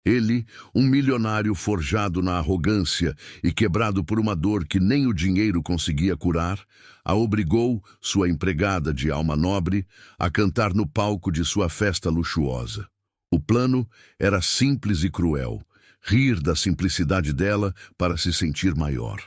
Ele, um milionário forjado na arrogância e quebrado por uma dor que nem o dinheiro conseguia curar, a obrigou, sua empregada de alma nobre, a cantar no palco de sua festa luxuosa. O plano era simples e cruel, rir da simplicidade dela para se sentir maior.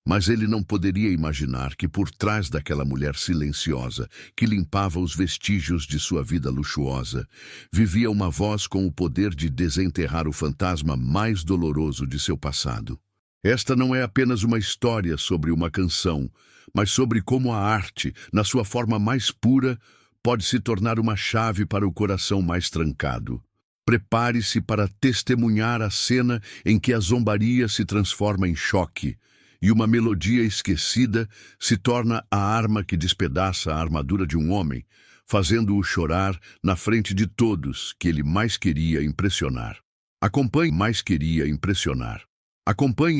Mas ele não poderia imaginar que por trás daquela mulher silenciosa, que limpava os vestígios de sua vida luxuosa, vivia uma voz com o poder de desenterrar o fantasma mais doloroso de seu passado. Esta não é apenas uma história sobre uma canção, mas sobre como a arte, na sua forma mais pura, pode se tornar uma chave para o coração mais trancado. Prepare-se para testemunhar a cena em que a zombaria se transforma em choque, e uma melodia esquecida se torna a arma que despedaça a armadura de um homem, fazendo-o chorar na frente de todos que ele mais queria impressionar. Acompanhe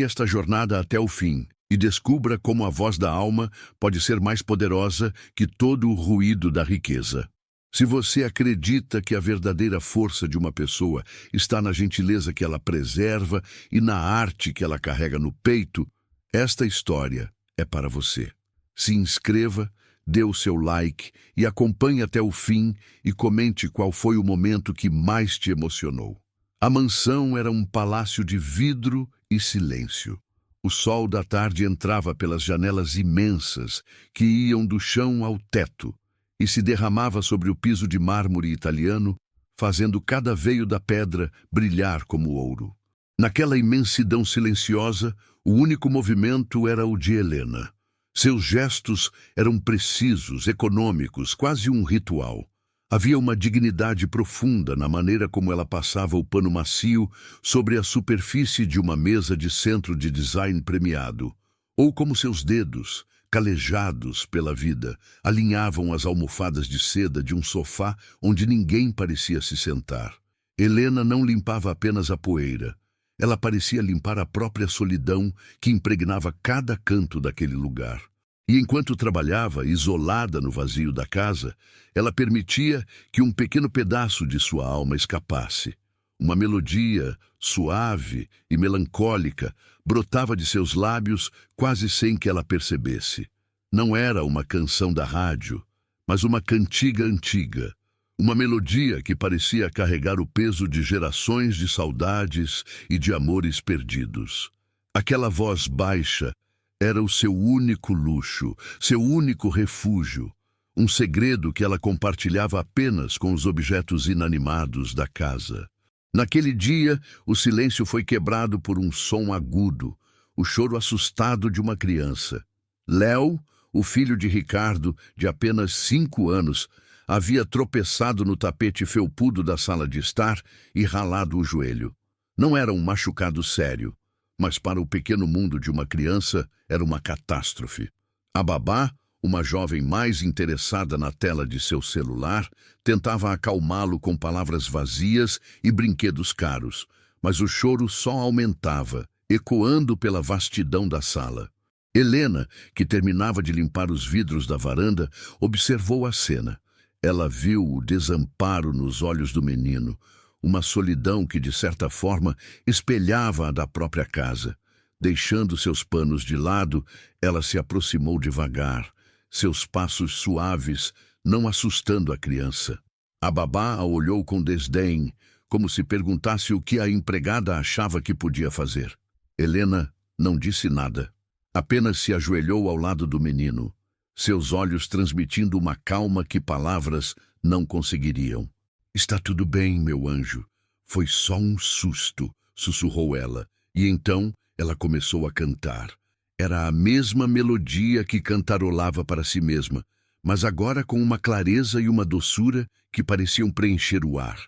esta jornada até o fim e descubra como a voz da alma pode ser mais poderosa que todo o ruído da riqueza. Se você acredita que a verdadeira força de uma pessoa está na gentileza que ela preserva e na arte que ela carrega no peito, esta história é para você. Se inscreva, dê o seu like e acompanhe até o fim e comente qual foi o momento que mais te emocionou. A mansão era um palácio de vidro e silêncio. O sol da tarde entrava pelas janelas imensas que iam do chão ao teto e se derramava sobre o piso de mármore italiano, fazendo cada veio da pedra brilhar como ouro. Naquela imensidão silenciosa, o único movimento era o de Helena. Seus gestos eram precisos, econômicos, quase um ritual. Havia uma dignidade profunda na maneira como ela passava o pano macio sobre a superfície de uma mesa de centro de design premiado, ou como seus dedos, calejados pela vida, alinhavam as almofadas de seda de um sofá onde ninguém parecia se sentar. Helena não limpava apenas a poeira. Ela parecia limpar a própria solidão que impregnava cada canto daquele lugar. E enquanto trabalhava, isolada no vazio da casa, ela permitia que um pequeno pedaço de sua alma escapasse. Uma melodia suave e melancólica brotava de seus lábios quase sem que ela percebesse. Não era uma canção da rádio, mas uma cantiga antiga. Uma melodia que parecia carregar o peso de gerações de saudades e de amores perdidos. Aquela voz baixa era o seu único luxo, seu único refúgio, um segredo que ela compartilhava apenas com os objetos inanimados da casa. Naquele dia, o silêncio foi quebrado por um som agudo, o choro assustado de uma criança. Léo, o filho de Ricardo, de apenas 5 anos, havia tropeçado no tapete felpudo da sala de estar e ralado o joelho. Não era um machucado sério, mas para o pequeno mundo de uma criança era uma catástrofe. A babá, uma jovem mais interessada na tela de seu celular, tentava acalmá-lo com palavras vazias e brinquedos caros, mas o choro só aumentava, ecoando pela vastidão da sala. Helena, que terminava de limpar os vidros da varanda, observou a cena. Ela viu o desamparo nos olhos do menino, uma solidão que, de certa forma, espelhava a da própria casa. Deixando seus panos de lado, ela se aproximou devagar, seus passos suaves, não assustando a criança. A babá a olhou com desdém, como se perguntasse o que a empregada achava que podia fazer. Helena não disse nada, apenas se ajoelhou ao lado do menino, seus olhos transmitindo uma calma que palavras não conseguiriam. "Está tudo bem, meu anjo. Foi só um susto", sussurrou ela, e então ela começou a cantar. Era a mesma melodia que cantarolava para si mesma, mas agora com uma clareza e uma doçura que pareciam preencher o ar.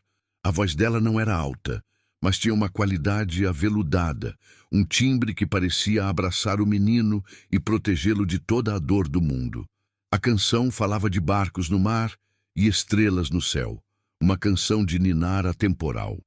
A voz dela não era alta, mas tinha uma qualidade aveludada, um timbre que parecia abraçar o menino e protegê-lo de toda a dor do mundo. A canção falava de barcos no mar e estrelas no céu, uma canção de ninar atemporal.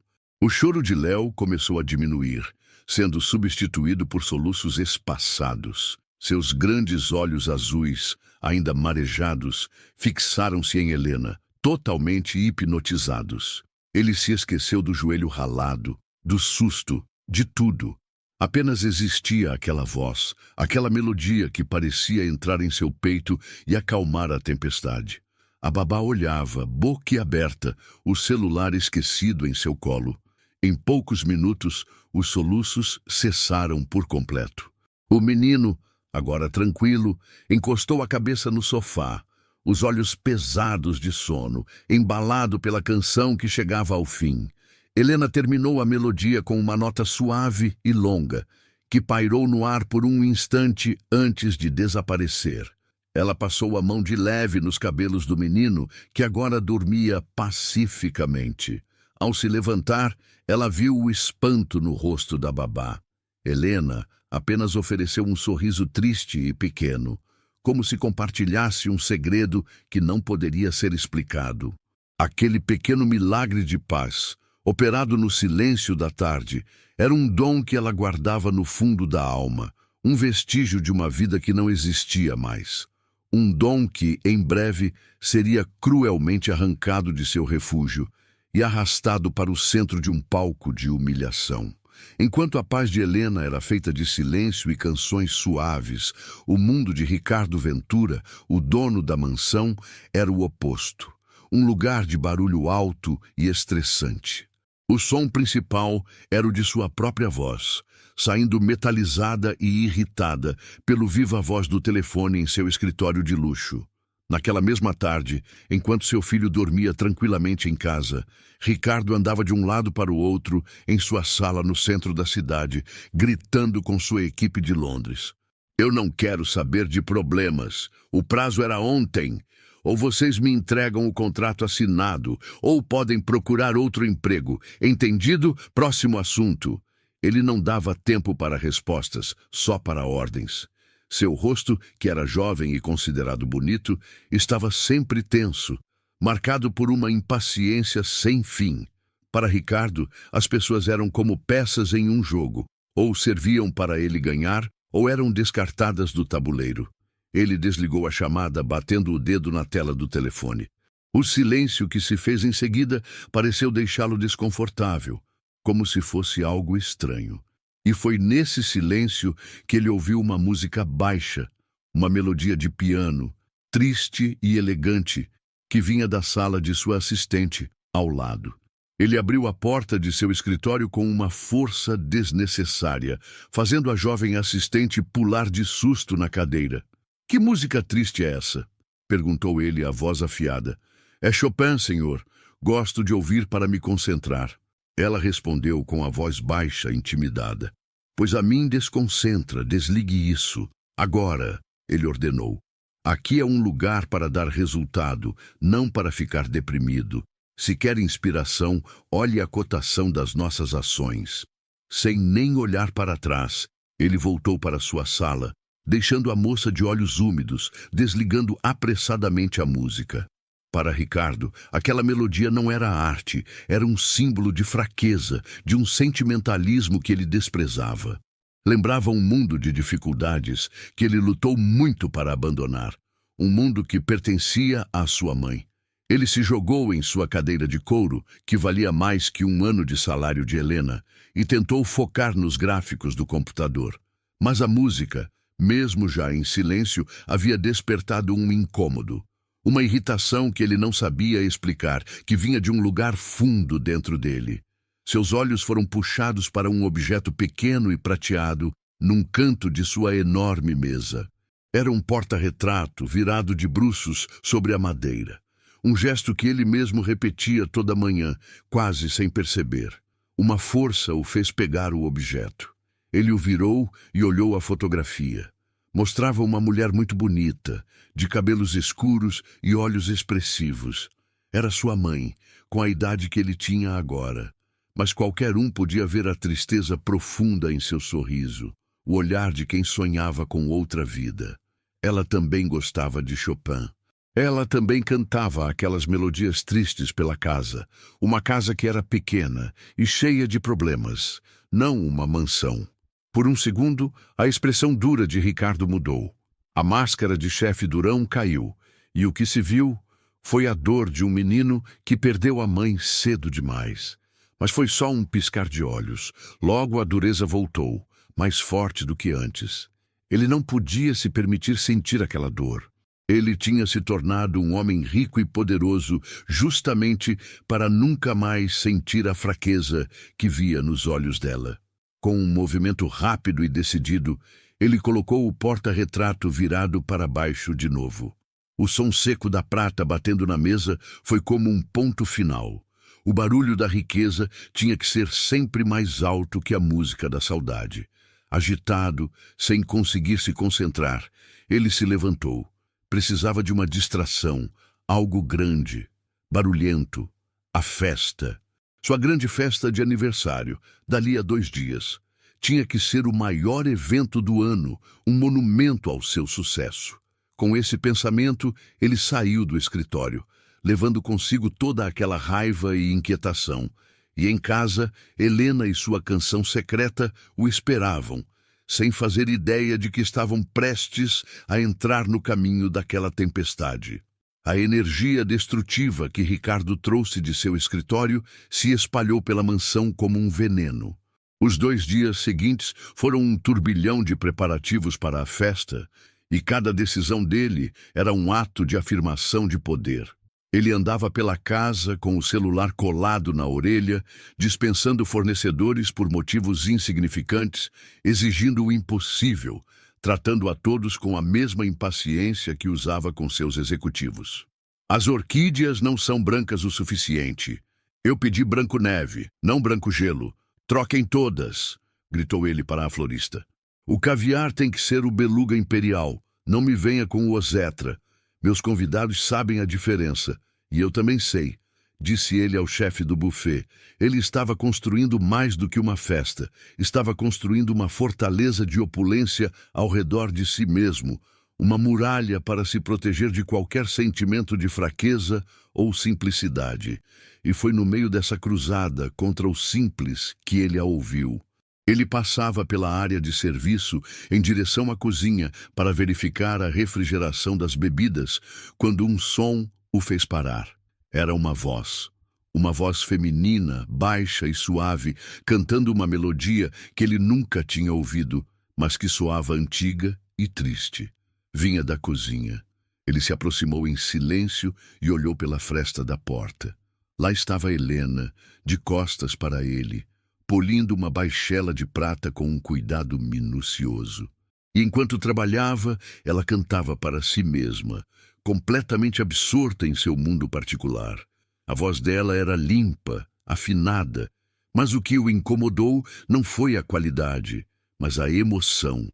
O choro de Léo começou a diminuir, sendo substituído por soluços espaçados. Seus grandes olhos azuis, ainda marejados, fixaram-se em Helena, totalmente hipnotizados. Ele se esqueceu do joelho ralado, do susto, de tudo. Apenas existia aquela voz, aquela melodia que parecia entrar em seu peito e acalmar a tempestade. A babá olhava, boquiaberta, o celular esquecido em seu colo. Em poucos minutos, os soluços cessaram por completo. O menino, agora tranquilo, encostou a cabeça no sofá, os olhos pesados de sono, embalado pela canção que chegava ao fim. Helena terminou a melodia com uma nota suave e longa, que pairou no ar por um instante antes de desaparecer. Ela passou a mão de leve nos cabelos do menino, que agora dormia pacificamente. Ao se levantar, ela viu o espanto no rosto da babá. Helena apenas ofereceu um sorriso triste e pequeno, como se compartilhasse um segredo que não poderia ser explicado. Aquele pequeno milagre de paz, operado no silêncio da tarde, era um dom que ela guardava no fundo da alma, um vestígio de uma vida que não existia mais. Um dom que, em breve, seria cruelmente arrancado de seu refúgio e arrastado para o centro de um palco de humilhação. Enquanto a paz de Helena era feita de silêncio e canções suaves, o mundo de Ricardo Ventura, o dono da mansão, era o oposto. Um lugar de barulho alto e estressante. O som principal era o de sua própria voz, saindo metalizada e irritada pelo viva voz do telefone em seu escritório de luxo. Naquela mesma tarde, enquanto seu filho dormia tranquilamente em casa, Ricardo andava de um lado para o outro em sua sala no centro da cidade, gritando com sua equipe de Londres. Eu não quero saber de problemas. O prazo era ontem. Ou vocês me entregam o contrato assinado, ou podem procurar outro emprego. Entendido? Próximo assunto. Ele não dava tempo para respostas, só para ordens. Seu rosto, que era jovem e considerado bonito, estava sempre tenso, marcado por uma impaciência sem fim. Para Ricardo, as pessoas eram como peças em um jogo, ou serviam para ele ganhar, ou eram descartadas do tabuleiro. Ele desligou a chamada, batendo o dedo na tela do telefone. O silêncio que se fez em seguida pareceu deixá-lo desconfortável, como se fosse algo estranho. E foi nesse silêncio que ele ouviu uma música baixa, uma melodia de piano, triste e elegante, que vinha da sala de sua assistente, ao lado. Ele abriu a porta de seu escritório com uma força desnecessária, fazendo a jovem assistente pular de susto na cadeira. Que música triste é essa? Perguntou ele, a voz afiada. É Chopin, senhor. Gosto de ouvir para me concentrar. Ela respondeu com a voz baixa, intimidada. Pois a mim desconcentra, desligue isso. Agora, ele ordenou. Aqui é um lugar para dar resultado, não para ficar deprimido. Se quer inspiração, olhe a cotação das nossas ações. Sem nem olhar para trás, ele voltou para sua sala, deixando a moça de olhos úmidos, desligando apressadamente a música. Para Ricardo, aquela melodia não era arte, era um símbolo de fraqueza, de um sentimentalismo que ele desprezava. Lembrava um mundo de dificuldades que ele lutou muito para abandonar, um mundo que pertencia à sua mãe. Ele se jogou em sua cadeira de couro, que valia mais que um ano de salário de Helena, e tentou focar nos gráficos do computador. Mas a música, mesmo já em silêncio, havia despertado um incômodo. Uma irritação que ele não sabia explicar, que vinha de um lugar fundo dentro dele. Seus olhos foram puxados para um objeto pequeno e prateado, num canto de sua enorme mesa. Era um porta-retrato virado de bruços sobre a madeira. Um gesto que ele mesmo repetia toda manhã, quase sem perceber. Uma força o fez pegar o objeto. Ele o virou e olhou a fotografia. Mostrava uma mulher muito bonita, de cabelos escuros e olhos expressivos. Era sua mãe, com a idade que ele tinha agora. Mas qualquer um podia ver a tristeza profunda em seu sorriso, o olhar de quem sonhava com outra vida. Ela também gostava de Chopin. Ela também cantava aquelas melodias tristes pela casa, uma casa que era pequena e cheia de problemas, não uma mansão. Por um segundo, a expressão dura de Ricardo mudou. A máscara de chefe durão caiu, e o que se viu foi a dor de um menino que perdeu a mãe cedo demais. Mas foi só um piscar de olhos. Logo a dureza voltou, mais forte do que antes. Ele não podia se permitir sentir aquela dor. Ele tinha se tornado um homem rico e poderoso justamente para nunca mais sentir a fraqueza que via nos olhos dela. Com um movimento rápido e decidido, ele colocou o porta-retrato virado para baixo de novo. O som seco da prata batendo na mesa foi como um ponto final. O barulho da riqueza tinha que ser sempre mais alto que a música da saudade. Agitado, sem conseguir se concentrar, ele se levantou. Precisava de uma distração, algo grande, barulhento, a festa. Sua grande festa de aniversário, dali a 2 dias. Tinha que ser o maior evento do ano, um monumento ao seu sucesso. Com esse pensamento, ele saiu do escritório, levando consigo toda aquela raiva e inquietação. E em casa, Helena e sua canção secreta o esperavam, sem fazer ideia de que estavam prestes a entrar no caminho daquela tempestade. A energia destrutiva que Ricardo trouxe de seu escritório se espalhou pela mansão como um veneno. Os 2 dias seguintes foram um turbilhão de preparativos para a festa, e cada decisão dele era um ato de afirmação de poder. Ele andava pela casa com o celular colado na orelha, dispensando fornecedores por motivos insignificantes, exigindo o impossível, tratando a todos com a mesma impaciência que usava com seus executivos. As orquídeas não são brancas o suficiente. Eu pedi branco neve, não branco gelo. Troquem todas, gritou ele para a florista. O caviar tem que ser o beluga imperial, não me venha com o osetra. Meus convidados sabem a diferença, e eu também sei, disse ele ao chefe do buffet. Ele estava construindo mais do que uma festa, estava construindo uma fortaleza de opulência ao redor de si mesmo, uma muralha para se proteger de qualquer sentimento de fraqueza ou simplicidade. E foi no meio dessa cruzada contra o simples que ele a ouviu. Ele passava pela área de serviço em direção à cozinha para verificar a refrigeração das bebidas, quando um som o fez parar. Era uma voz feminina, baixa e suave, cantando uma melodia que ele nunca tinha ouvido, mas que soava antiga e triste. Vinha da cozinha. Ele se aproximou em silêncio e olhou pela fresta da porta. Lá estava Helena, de costas para ele, polindo uma baixela de prata com um cuidado minucioso. E enquanto trabalhava, ela cantava para si mesma, completamente absorta em seu mundo particular. A voz dela era limpa, afinada, mas o que o incomodou não foi a qualidade, mas a emoção.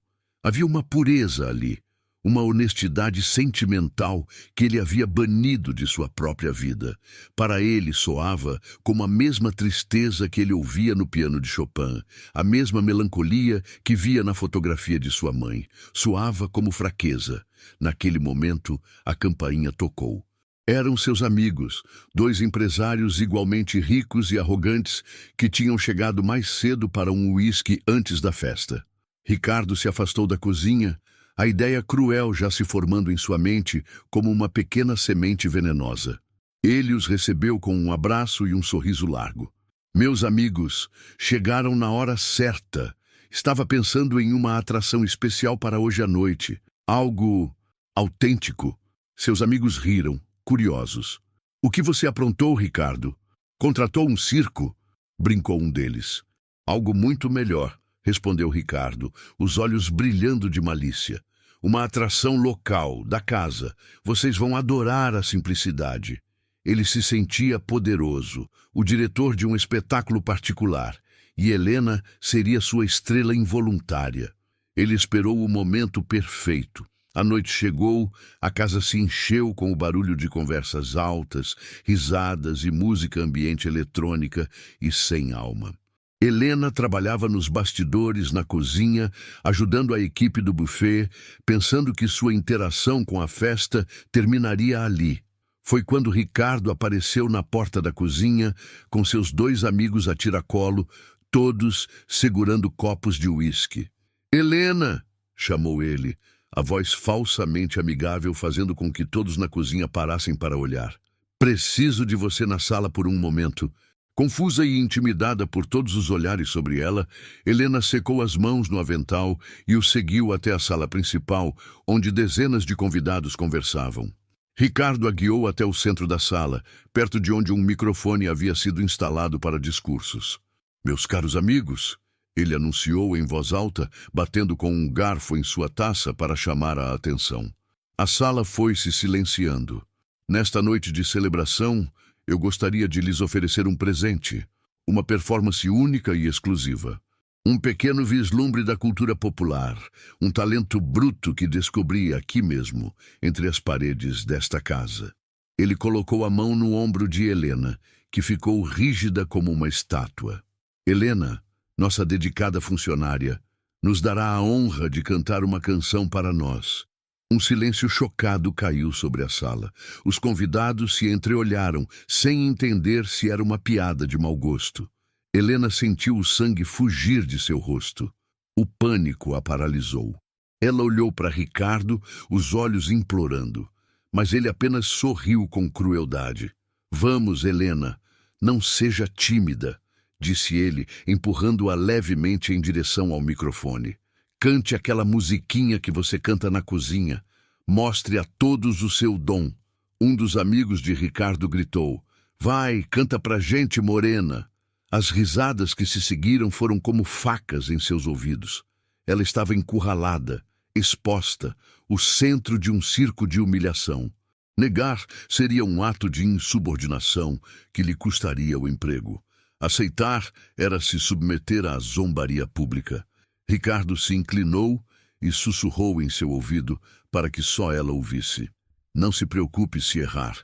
Havia uma pureza ali, uma honestidade sentimental que ele havia banido de sua própria vida. Para ele soava como a mesma tristeza que ele ouvia no piano de Chopin, a mesma melancolia que via na fotografia de sua mãe. Soava como fraqueza. Naquele momento, a campainha tocou. Eram seus amigos, 2 empresários igualmente ricos e arrogantes que tinham chegado mais cedo para um uísque antes da festa. Ricardo se afastou da cozinha, a ideia cruel já se formando em sua mente como uma pequena semente venenosa. Ele os recebeu com um abraço e um sorriso largo. Meus amigos, chegaram na hora certa. Estava pensando em uma atração especial para hoje à noite. Algo autêntico. Seus amigos riram, curiosos. O que você aprontou, Ricardo? Contratou um circo? Brincou um deles. Algo muito melhor, respondeu Ricardo, os olhos brilhando de malícia. Uma atração local, da casa. Vocês vão adorar a simplicidade. Ele se sentia poderoso, o diretor de um espetáculo particular, e Helena seria sua estrela involuntária. Ele esperou o momento perfeito. A noite chegou, a casa se encheu com o barulho de conversas altas, risadas e música ambiente eletrônica e sem alma. Helena trabalhava nos bastidores, na cozinha, ajudando a equipe do buffet, pensando que sua interação com a festa terminaria ali. Foi quando Ricardo apareceu na porta da cozinha, com seus 2 amigos a tiracolo, todos segurando copos de uísque. «Helena!» chamou ele, a voz falsamente amigável fazendo com que todos na cozinha parassem para olhar. «Preciso de você na sala por um momento». Confusa e intimidada por todos os olhares sobre ela, Helena secou as mãos no avental e o seguiu até a sala principal, onde dezenas de convidados conversavam. Ricardo a guiou até o centro da sala, perto de onde um microfone havia sido instalado para discursos. "Meus caros amigos", ele anunciou em voz alta, batendo com um garfo em sua taça para chamar a atenção. A sala foi se silenciando. "Nesta noite de celebração, eu gostaria de lhes oferecer um presente, uma performance única e exclusiva. Um pequeno vislumbre da cultura popular, um talento bruto que descobri aqui mesmo, entre as paredes desta casa." Ele colocou a mão no ombro de Helena, que ficou rígida como uma estátua. "Helena, nossa dedicada funcionária, nos dará a honra de cantar uma canção para nós." Um silêncio chocado caiu sobre a sala. Os convidados se entreolharam, sem entender se era uma piada de mau gosto. Helena sentiu o sangue fugir de seu rosto. O pânico a paralisou. Ela olhou para Ricardo, os olhos implorando. Mas ele apenas sorriu com crueldade. "Vamos, Helena, não seja tímida", disse ele, empurrando-a levemente em direção ao microfone. "Cante aquela musiquinha que você canta na cozinha. Mostre a todos o seu dom." Um dos amigos de Ricardo gritou: "Vai, canta pra gente, morena." As risadas que se seguiram foram como facas em seus ouvidos. Ela estava encurralada, exposta, o centro de um circo de humilhação. Negar seria um ato de insubordinação que lhe custaria o emprego. Aceitar era se submeter à zombaria pública. Ricardo se inclinou e sussurrou em seu ouvido para que só ela ouvisse: "Não se preocupe se errar.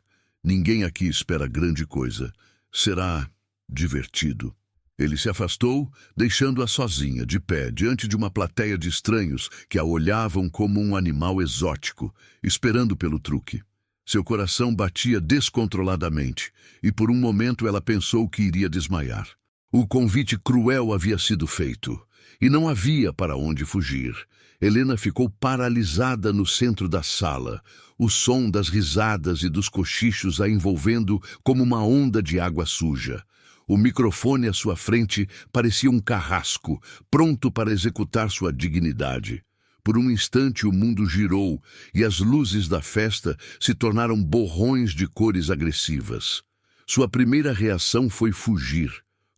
Ninguém aqui espera grande coisa. Será divertido." Ele se afastou, deixando-a sozinha, de pé, diante de uma plateia de estranhos que a olhavam como um animal exótico, esperando pelo truque. Seu coração batia descontroladamente, e por um momento ela pensou que iria desmaiar. O convite cruel havia sido feito, e não havia para onde fugir. Helena ficou paralisada no centro da sala, o som das risadas e dos cochichos a envolvendo como uma onda de água suja. O microfone à sua frente parecia um carrasco, pronto para executar sua dignidade. Por um instante o mundo girou e as luzes da festa se tornaram borrões de cores agressivas. Sua primeira reação foi fugir,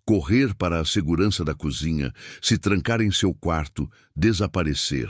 correr para a segurança da cozinha, se trancar em seu quarto, desaparecer.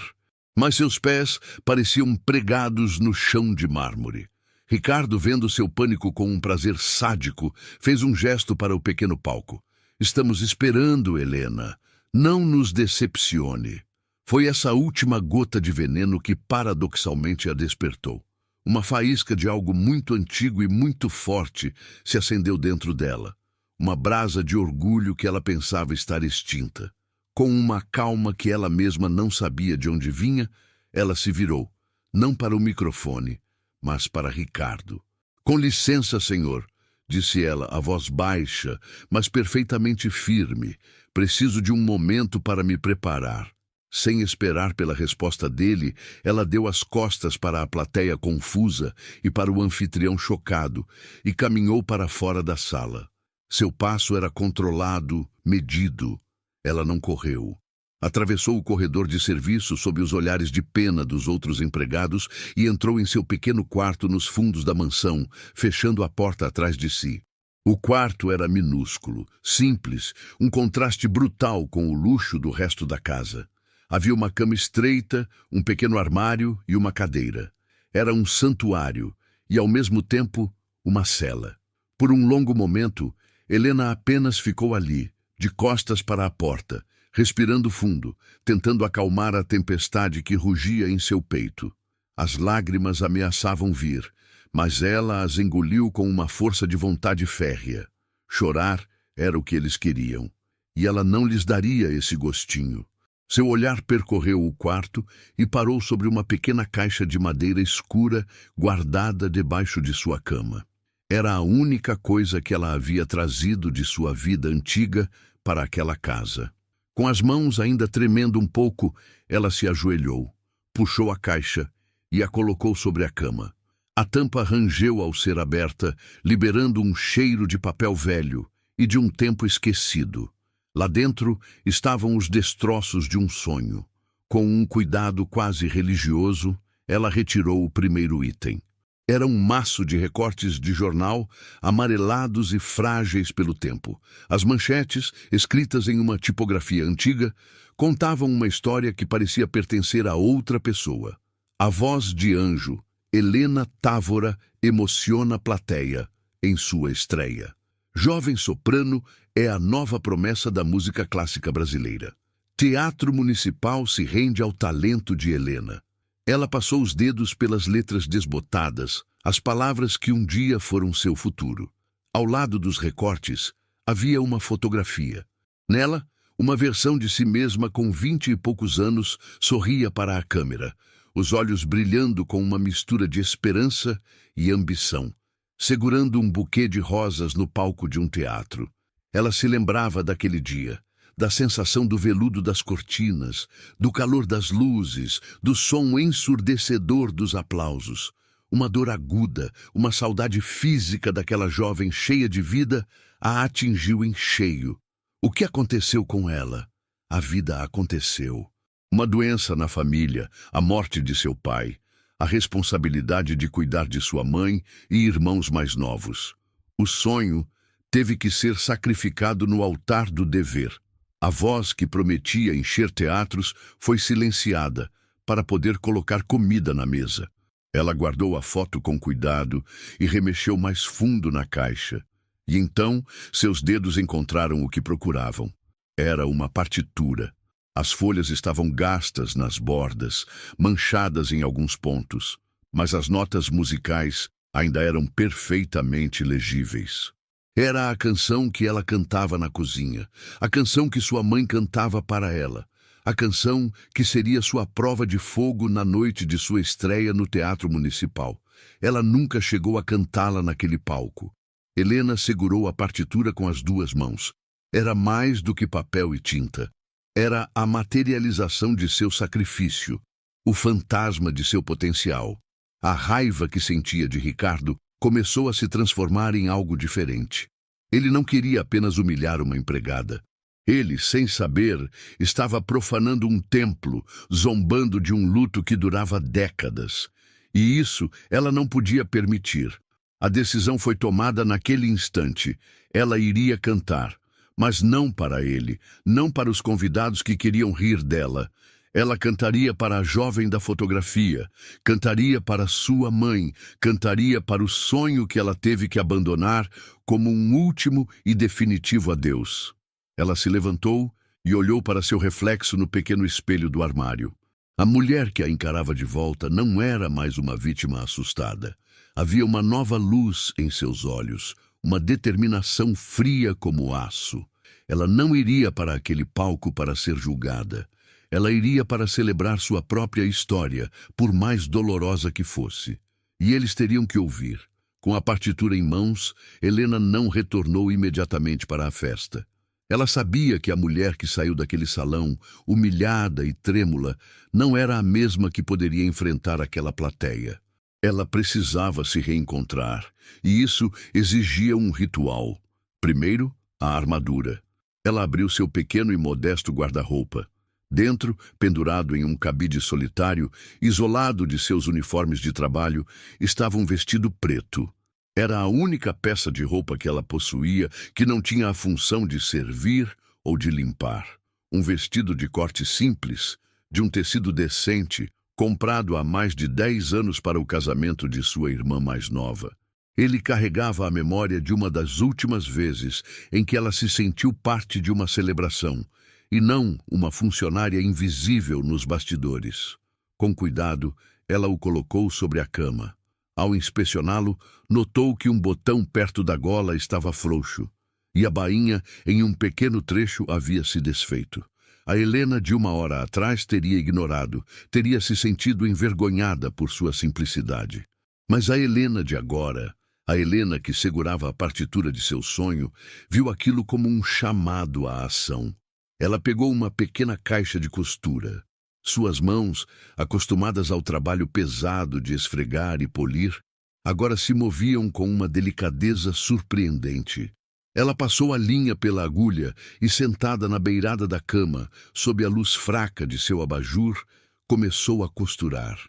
Mas seus pés pareciam pregados no chão de mármore. Ricardo, vendo seu pânico com um prazer sádico, fez um gesto para o pequeno palco. "Estamos esperando, Helena. Não nos decepcione." Foi essa última gota de veneno que paradoxalmente a despertou. Uma faísca de algo muito antigo e muito forte se acendeu dentro dela. Uma brasa de orgulho que ela pensava estar extinta. Com uma calma que ela mesma não sabia de onde vinha, ela se virou, não para o microfone, mas para Ricardo. "Com licença, senhor", disse ela, a voz baixa, mas perfeitamente firme. "Preciso de um momento para me preparar." Sem esperar pela resposta dele, ela deu as costas para a plateia confusa e para o anfitrião chocado e caminhou para fora da sala. Seu passo era controlado, medido. Ela não correu. Atravessou o corredor de serviço sob os olhares de pena dos outros empregados e entrou em seu pequeno quarto nos fundos da mansão, fechando a porta atrás de si. O quarto era minúsculo, simples, um contraste brutal com o luxo do resto da casa. Havia uma cama estreita, um pequeno armário e uma cadeira. Era um santuário e, ao mesmo tempo, uma cela. Por um longo momento, Helena apenas ficou ali, de costas para a porta, respirando fundo, tentando acalmar a tempestade que rugia em seu peito. As lágrimas ameaçavam vir, mas ela as engoliu com uma força de vontade férrea. Chorar era o que eles queriam, e ela não lhes daria esse gostinho. Seu olhar percorreu o quarto e parou sobre uma pequena caixa de madeira escura guardada debaixo de sua cama. Era a única coisa que ela havia trazido de sua vida antiga para aquela casa. Com as mãos ainda tremendo um pouco, ela se ajoelhou, puxou a caixa e a colocou sobre a cama. A tampa rangeu ao ser aberta, liberando um cheiro de papel velho, e de um tempo esquecido. Lá dentro estavam os destroços de um sonho. Com um cuidado quase religioso, ela retirou o primeiro item. Era um maço de recortes de jornal, amarelados e frágeis pelo tempo. As manchetes, escritas em uma tipografia antiga, contavam uma história que parecia pertencer a outra pessoa. A voz de anjo, Helena Távora, emociona a plateia em sua estreia. Jovem soprano é a nova promessa da música clássica brasileira. Teatro Municipal se rende ao talento de Helena. Ela passou os dedos pelas letras desbotadas, as palavras que um dia foram seu futuro. Ao lado dos recortes, havia uma fotografia. Nela, uma versão de si mesma com 20 e poucos anos sorria para a câmera, os olhos brilhando com uma mistura de esperança e ambição, segurando um buquê de rosas no palco de um teatro. Ela se lembrava daquele dia, da sensação do veludo das cortinas, do calor das luzes, do som ensurdecedor dos aplausos. Uma dor aguda, uma saudade física daquela jovem cheia de vida a atingiu em cheio. O que aconteceu com ela? A vida aconteceu. Uma doença na família, a morte de seu pai, a responsabilidade de cuidar de sua mãe e irmãos mais novos. O sonho teve que ser sacrificado no altar do dever. A voz que prometia encher teatros foi silenciada para poder colocar comida na mesa. Ela guardou a foto com cuidado e remexeu mais fundo na caixa. E então seus dedos encontraram o que procuravam. Era uma partitura. As folhas estavam gastas nas bordas, manchadas em alguns pontos, mas as notas musicais ainda eram perfeitamente legíveis. Era a canção que ela cantava na cozinha, a canção que sua mãe cantava para ela, a canção que seria sua prova de fogo na noite de sua estreia no Teatro Municipal. Ela nunca chegou a cantá-la naquele palco. Helena segurou a partitura com as duas mãos. Era mais do que papel e tinta. Era a materialização de seu sacrifício, o fantasma de seu potencial. A raiva que sentia de Ricardo começou a se transformar em algo diferente. Ele não queria apenas humilhar uma empregada. Ele, sem saber, estava profanando um templo, zombando de um luto que durava décadas. E isso ela não podia permitir. A decisão foi tomada naquele instante. Ela iria cantar, mas não para ele, não para os convidados que queriam rir dela. Ela cantaria para a jovem da fotografia, cantaria para sua mãe, cantaria para o sonho que ela teve que abandonar como um último e definitivo adeus. Ela se levantou e olhou para seu reflexo no pequeno espelho do armário. A mulher que a encarava de volta não era mais uma vítima assustada. Havia uma nova luz em seus olhos, uma determinação fria como aço. Ela não iria para aquele palco para ser julgada. Ela iria para celebrar sua própria história, por mais dolorosa que fosse. E eles teriam que ouvir. Com a partitura em mãos, Helena não retornou imediatamente para a festa. Ela sabia que a mulher que saiu daquele salão, humilhada e trêmula, não era a mesma que poderia enfrentar aquela plateia. Ela precisava se reencontrar, e isso exigia um ritual. Primeiro, a armadura. Ela abriu seu pequeno e modesto guarda-roupa. Dentro, pendurado em um cabide solitário, isolado de seus uniformes de trabalho, estava um vestido preto. Era a única peça de roupa que ela possuía que não tinha a função de servir ou de limpar. Um vestido de corte simples, de um tecido decente, comprado há mais de 10 anos para o casamento de sua irmã mais nova. Ele carregava a memória de uma das últimas vezes em que ela se sentiu parte de uma celebração, e não uma funcionária invisível nos bastidores. Com cuidado, ela o colocou sobre a cama. Ao inspecioná-lo, notou que um botão perto da gola estava frouxo, e a bainha, em um pequeno trecho, havia se desfeito. A Helena de uma hora atrás teria ignorado, teria se sentido envergonhada por sua simplicidade. Mas a Helena de agora, a Helena que segurava a partitura de seu sonho, viu aquilo como um chamado à ação. Ela pegou uma pequena caixa de costura. Suas mãos, acostumadas ao trabalho pesado de esfregar e polir, agora se moviam com uma delicadeza surpreendente. Ela passou a linha pela agulha e, sentada na beirada da cama, sob a luz fraca de seu abajur, começou a costurar.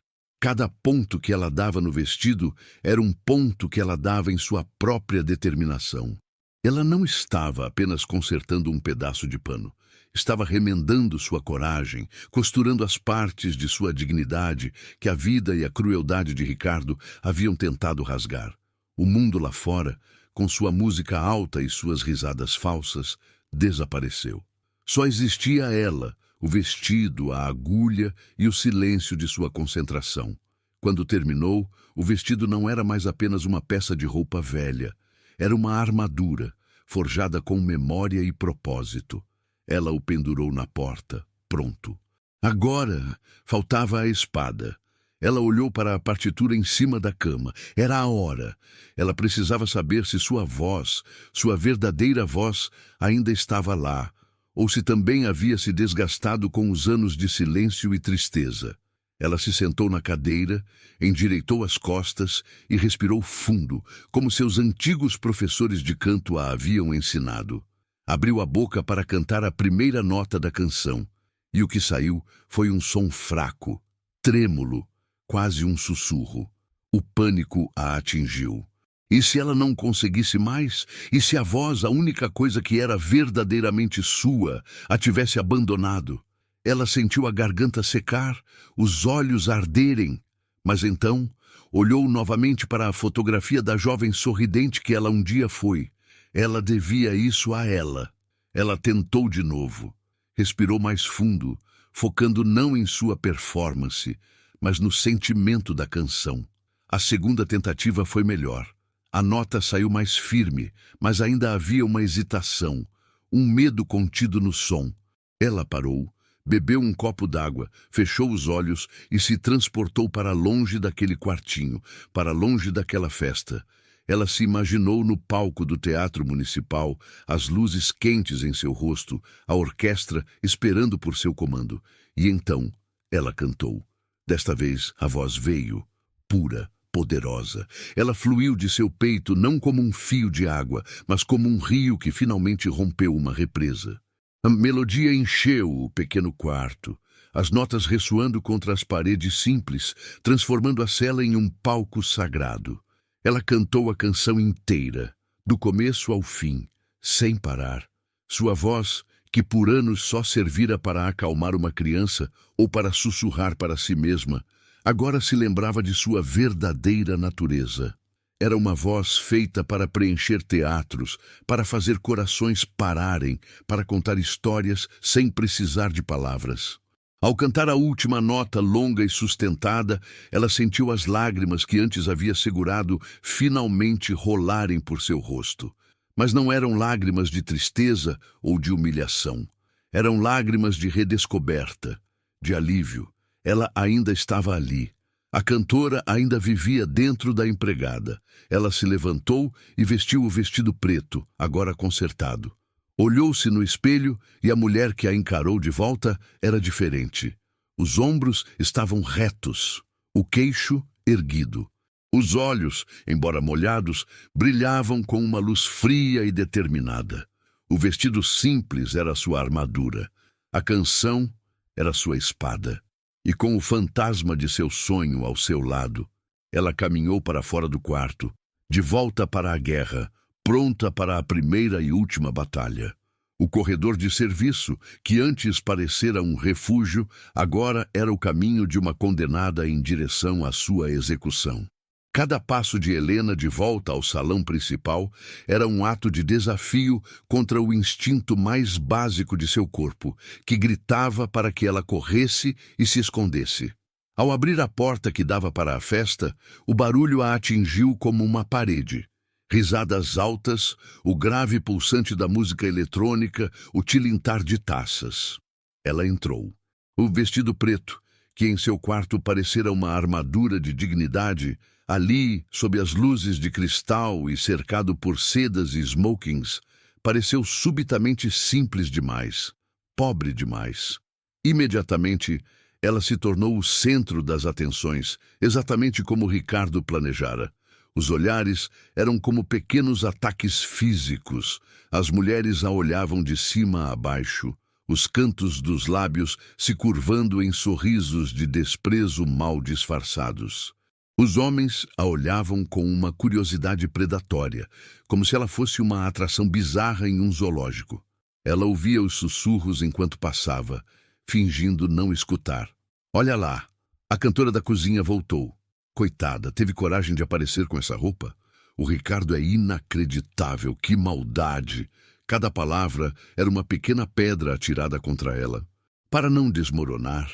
Cada ponto que ela dava no vestido era um ponto que ela dava em sua própria determinação. Ela não estava apenas consertando um pedaço de pano. Estava remendando sua coragem, costurando as partes de sua dignidade que a vida e a crueldade de Ricardo haviam tentado rasgar. O mundo lá fora, com sua música alta e suas risadas falsas, desapareceu. Só existia ela, o vestido, a agulha e o silêncio de sua concentração. Quando terminou, o vestido não era mais apenas uma peça de roupa velha. Era uma armadura, forjada com memória e propósito. Ela o pendurou na porta, pronto. Agora faltava a espada. Ela olhou para a partitura em cima da cama. Era a hora. Ela precisava saber se sua voz, sua verdadeira voz, ainda estava lá, ou se também havia se desgastado com os anos de silêncio e tristeza. Ela se sentou na cadeira, endireitou as costas e respirou fundo, como seus antigos professores de canto a haviam ensinado. Abriu a boca para cantar a primeira nota da canção, e o que saiu foi um som fraco, trêmulo, quase um sussurro. O pânico a atingiu. E se ela não conseguisse mais? E se a voz, a única coisa que era verdadeiramente sua, a tivesse abandonado? Ela sentiu a garganta secar, os olhos arderem, mas então olhou novamente para a fotografia da jovem sorridente que ela um dia foi. Ela devia isso a ela. Ela tentou de novo. Respirou mais fundo, focando não em sua performance, mas no sentimento da canção. A segunda tentativa foi melhor. A nota saiu mais firme, mas ainda havia uma hesitação, um medo contido no som. Ela parou, bebeu um copo d'água, fechou os olhos e se transportou para longe daquele quartinho, para longe daquela festa. Ela se imaginou no palco do Teatro Municipal, as luzes quentes em seu rosto, a orquestra esperando por seu comando. E então ela cantou. Desta vez a voz veio, pura, poderosa. Ela fluiu de seu peito não como um fio de água, mas como um rio que finalmente rompeu uma represa. A melodia encheu o pequeno quarto, as notas ressoando contra as paredes simples, transformando a cela em um palco sagrado. Ela cantou a canção inteira, do começo ao fim, sem parar. Sua voz, que por anos só servira para acalmar uma criança ou para sussurrar para si mesma, agora se lembrava de sua verdadeira natureza. Era uma voz feita para preencher teatros, para fazer corações pararem, para contar histórias sem precisar de palavras. Ao cantar a última nota longa e sustentada, ela sentiu as lágrimas que antes havia segurado finalmente rolarem por seu rosto. Mas não eram lágrimas de tristeza ou de humilhação. Eram lágrimas de redescoberta, de alívio. Ela ainda estava ali. A cantora ainda vivia dentro da empregada. Ela se levantou e vestiu o vestido preto, agora consertado. Olhou-se no espelho e a mulher que a encarou de volta era diferente. Os ombros estavam retos, o queixo erguido. Os olhos, embora molhados, brilhavam com uma luz fria e determinada. O vestido simples era sua armadura. A canção era sua espada. E com o fantasma de seu sonho ao seu lado, ela caminhou para fora do quarto, de volta para a guerra, pronta para a primeira e última batalha. O corredor de serviço, que antes parecera um refúgio, agora era o caminho de uma condenada em direção à sua execução. Cada passo de Helena de volta ao salão principal era um ato de desafio contra o instinto mais básico de seu corpo, que gritava para que ela corresse e se escondesse. Ao abrir a porta que dava para a festa, o barulho a atingiu como uma parede. Risadas altas, o grave pulsante da música eletrônica, o tilintar de taças. Ela entrou. O vestido preto, que em seu quarto parecera uma armadura de dignidade, ali, sob as luzes de cristal e cercado por sedas e smokings, pareceu subitamente simples demais, pobre demais. Imediatamente, ela se tornou o centro das atenções, exatamente como Ricardo planejara. Os olhares eram como pequenos ataques físicos. As mulheres a olhavam de cima a baixo, os cantos dos lábios se curvando em sorrisos de desprezo mal disfarçados. Os homens a olhavam com uma curiosidade predatória, como se ela fosse uma atração bizarra em um zoológico. Ela ouvia os sussurros enquanto passava, fingindo não escutar. Olha lá, a cantora da cozinha voltou. Coitada, teve coragem de aparecer com essa roupa? O Ricardo é inacreditável, que maldade! Cada palavra era uma pequena pedra atirada contra ela. Para não desmoronar,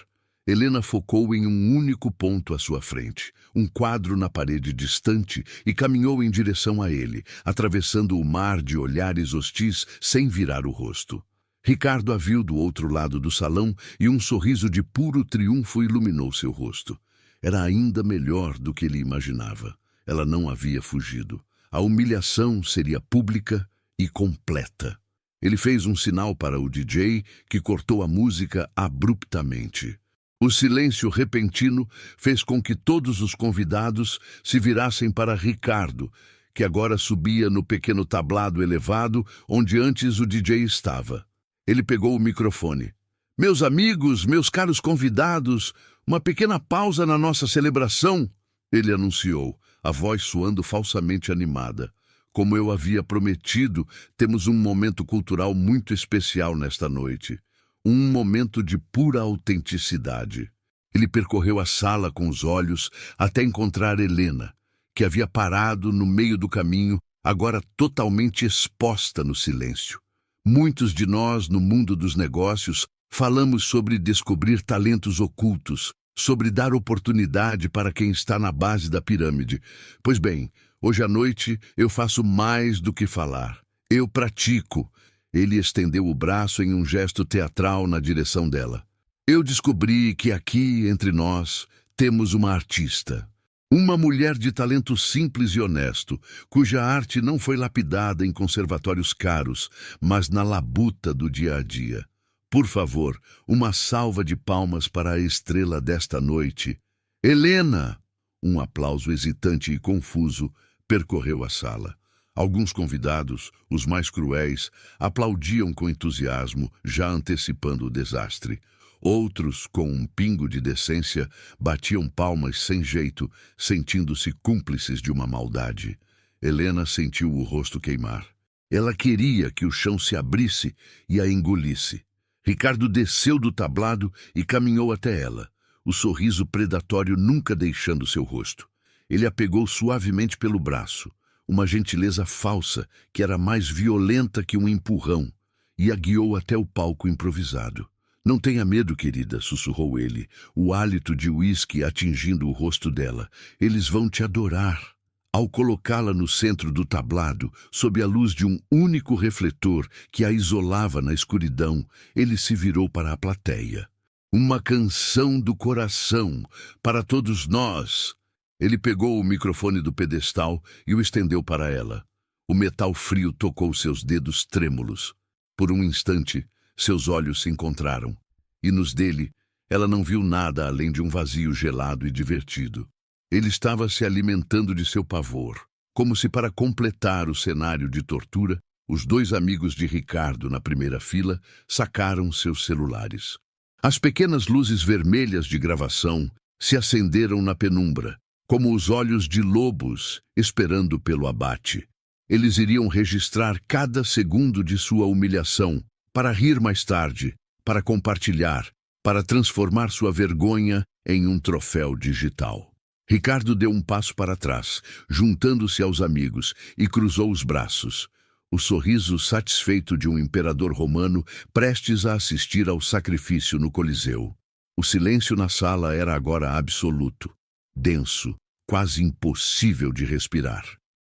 Helena focou em um único ponto à sua frente, um quadro na parede distante, e caminhou em direção a ele, atravessando o mar de olhares hostis sem virar o rosto. Ricardo a viu do outro lado do salão e um sorriso de puro triunfo iluminou seu rosto. Era ainda melhor do que ele imaginava. Ela não havia fugido. A humilhação seria pública e completa. Ele fez um sinal para o DJ, que cortou a música abruptamente. O silêncio repentino fez com que todos os convidados se virassem para Ricardo, que agora subia no pequeno tablado elevado onde antes o DJ estava. Ele pegou o microfone. Meus amigos, meus caros convidados, uma pequena pausa na nossa celebração, ele anunciou, a voz soando falsamente animada. Como eu havia prometido, temos um momento cultural muito especial nesta noite. Um momento de pura autenticidade. Ele percorreu a sala com os olhos até encontrar Helena, que havia parado no meio do caminho, agora totalmente exposta no silêncio. Muitos de nós, no mundo dos negócios, falamos sobre descobrir talentos ocultos, sobre dar oportunidade para quem está na base da pirâmide. Pois bem, hoje à noite eu faço mais do que falar. Eu pratico. Ele estendeu o braço em um gesto teatral na direção dela. Eu descobri que aqui, entre nós, temos uma artista. Uma mulher de talento simples e honesto, cuja arte não foi lapidada em conservatórios caros, mas na labuta do dia a dia. Por favor, uma salva de palmas para a estrela desta noite. Helena! Um aplauso hesitante e confuso percorreu a sala. Alguns convidados, os mais cruéis, aplaudiam com entusiasmo, já antecipando o desastre. Outros, com um pingo de decência, batiam palmas sem jeito, sentindo-se cúmplices de uma maldade. Helena sentiu o rosto queimar. Ela queria que o chão se abrisse e a engolisse. Ricardo desceu do tablado e caminhou até ela, o sorriso predatório nunca deixando seu rosto. Ele a pegou suavemente pelo braço, uma gentileza falsa que era mais violenta que um empurrão, e a guiou até o palco improvisado. Não tenha medo, querida, sussurrou ele, o hálito de uísque atingindo o rosto dela. Eles vão te adorar. Ao colocá-la no centro do tablado, sob a luz de um único refletor que a isolava na escuridão, ele se virou para a plateia. Uma canção do coração, para todos nós. Ele pegou o microfone do pedestal e o estendeu para ela. O metal frio tocou seus dedos trêmulos. Por um instante, seus olhos se encontraram, e nos dele, ela não viu nada além de um vazio gelado e divertido. Ele estava se alimentando de seu pavor, como se para completar o cenário de tortura, os dois amigos de Ricardo na primeira fila sacaram seus celulares. As pequenas luzes vermelhas de gravação se acenderam na penumbra, como os olhos de lobos esperando pelo abate. Eles iriam registrar cada segundo de sua humilhação, para rir mais tarde, para compartilhar, para transformar sua vergonha em um troféu digital. Ricardo deu um passo para trás, juntando-se aos amigos, e cruzou os braços. O sorriso satisfeito de um imperador romano prestes a assistir ao sacrifício no Coliseu. O silêncio na sala era agora absoluto, denso, quase impossível de respirar.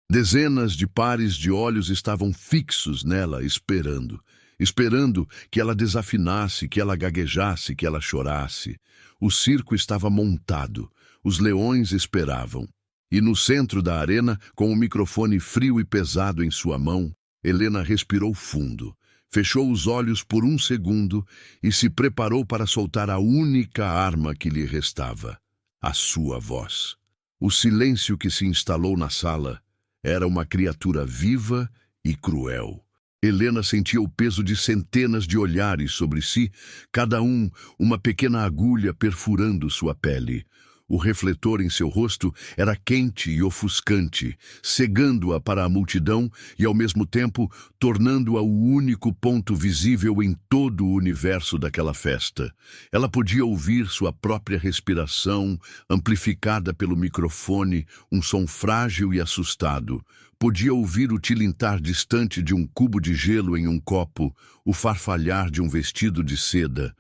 Dezenas de pares de olhos estavam fixos nela, esperando que ela desafinasse, que ela gaguejasse, que ela chorasse. O circo estava montado, os leões esperavam. E no centro da arena, com o microfone frio e pesado em sua mão, Helena respirou fundo, fechou os olhos por um segundo e se preparou para soltar a única arma que lhe restava, a sua voz. O silêncio que se instalou na sala era uma criatura viva e cruel. Helena sentia o peso de centenas de olhares sobre si, cada um uma pequena agulha perfurando sua pele. O refletor em seu rosto era quente e ofuscante, cegando-a para a multidão e, ao mesmo tempo, tornando-a o único ponto visível em todo o universo daquela festa. Ela podia ouvir sua própria respiração, amplificada pelo microfone, um som frágil e assustado. Podia ouvir o tilintar distante de um cubo de gelo em um copo, o farfalhar de um vestido de seda.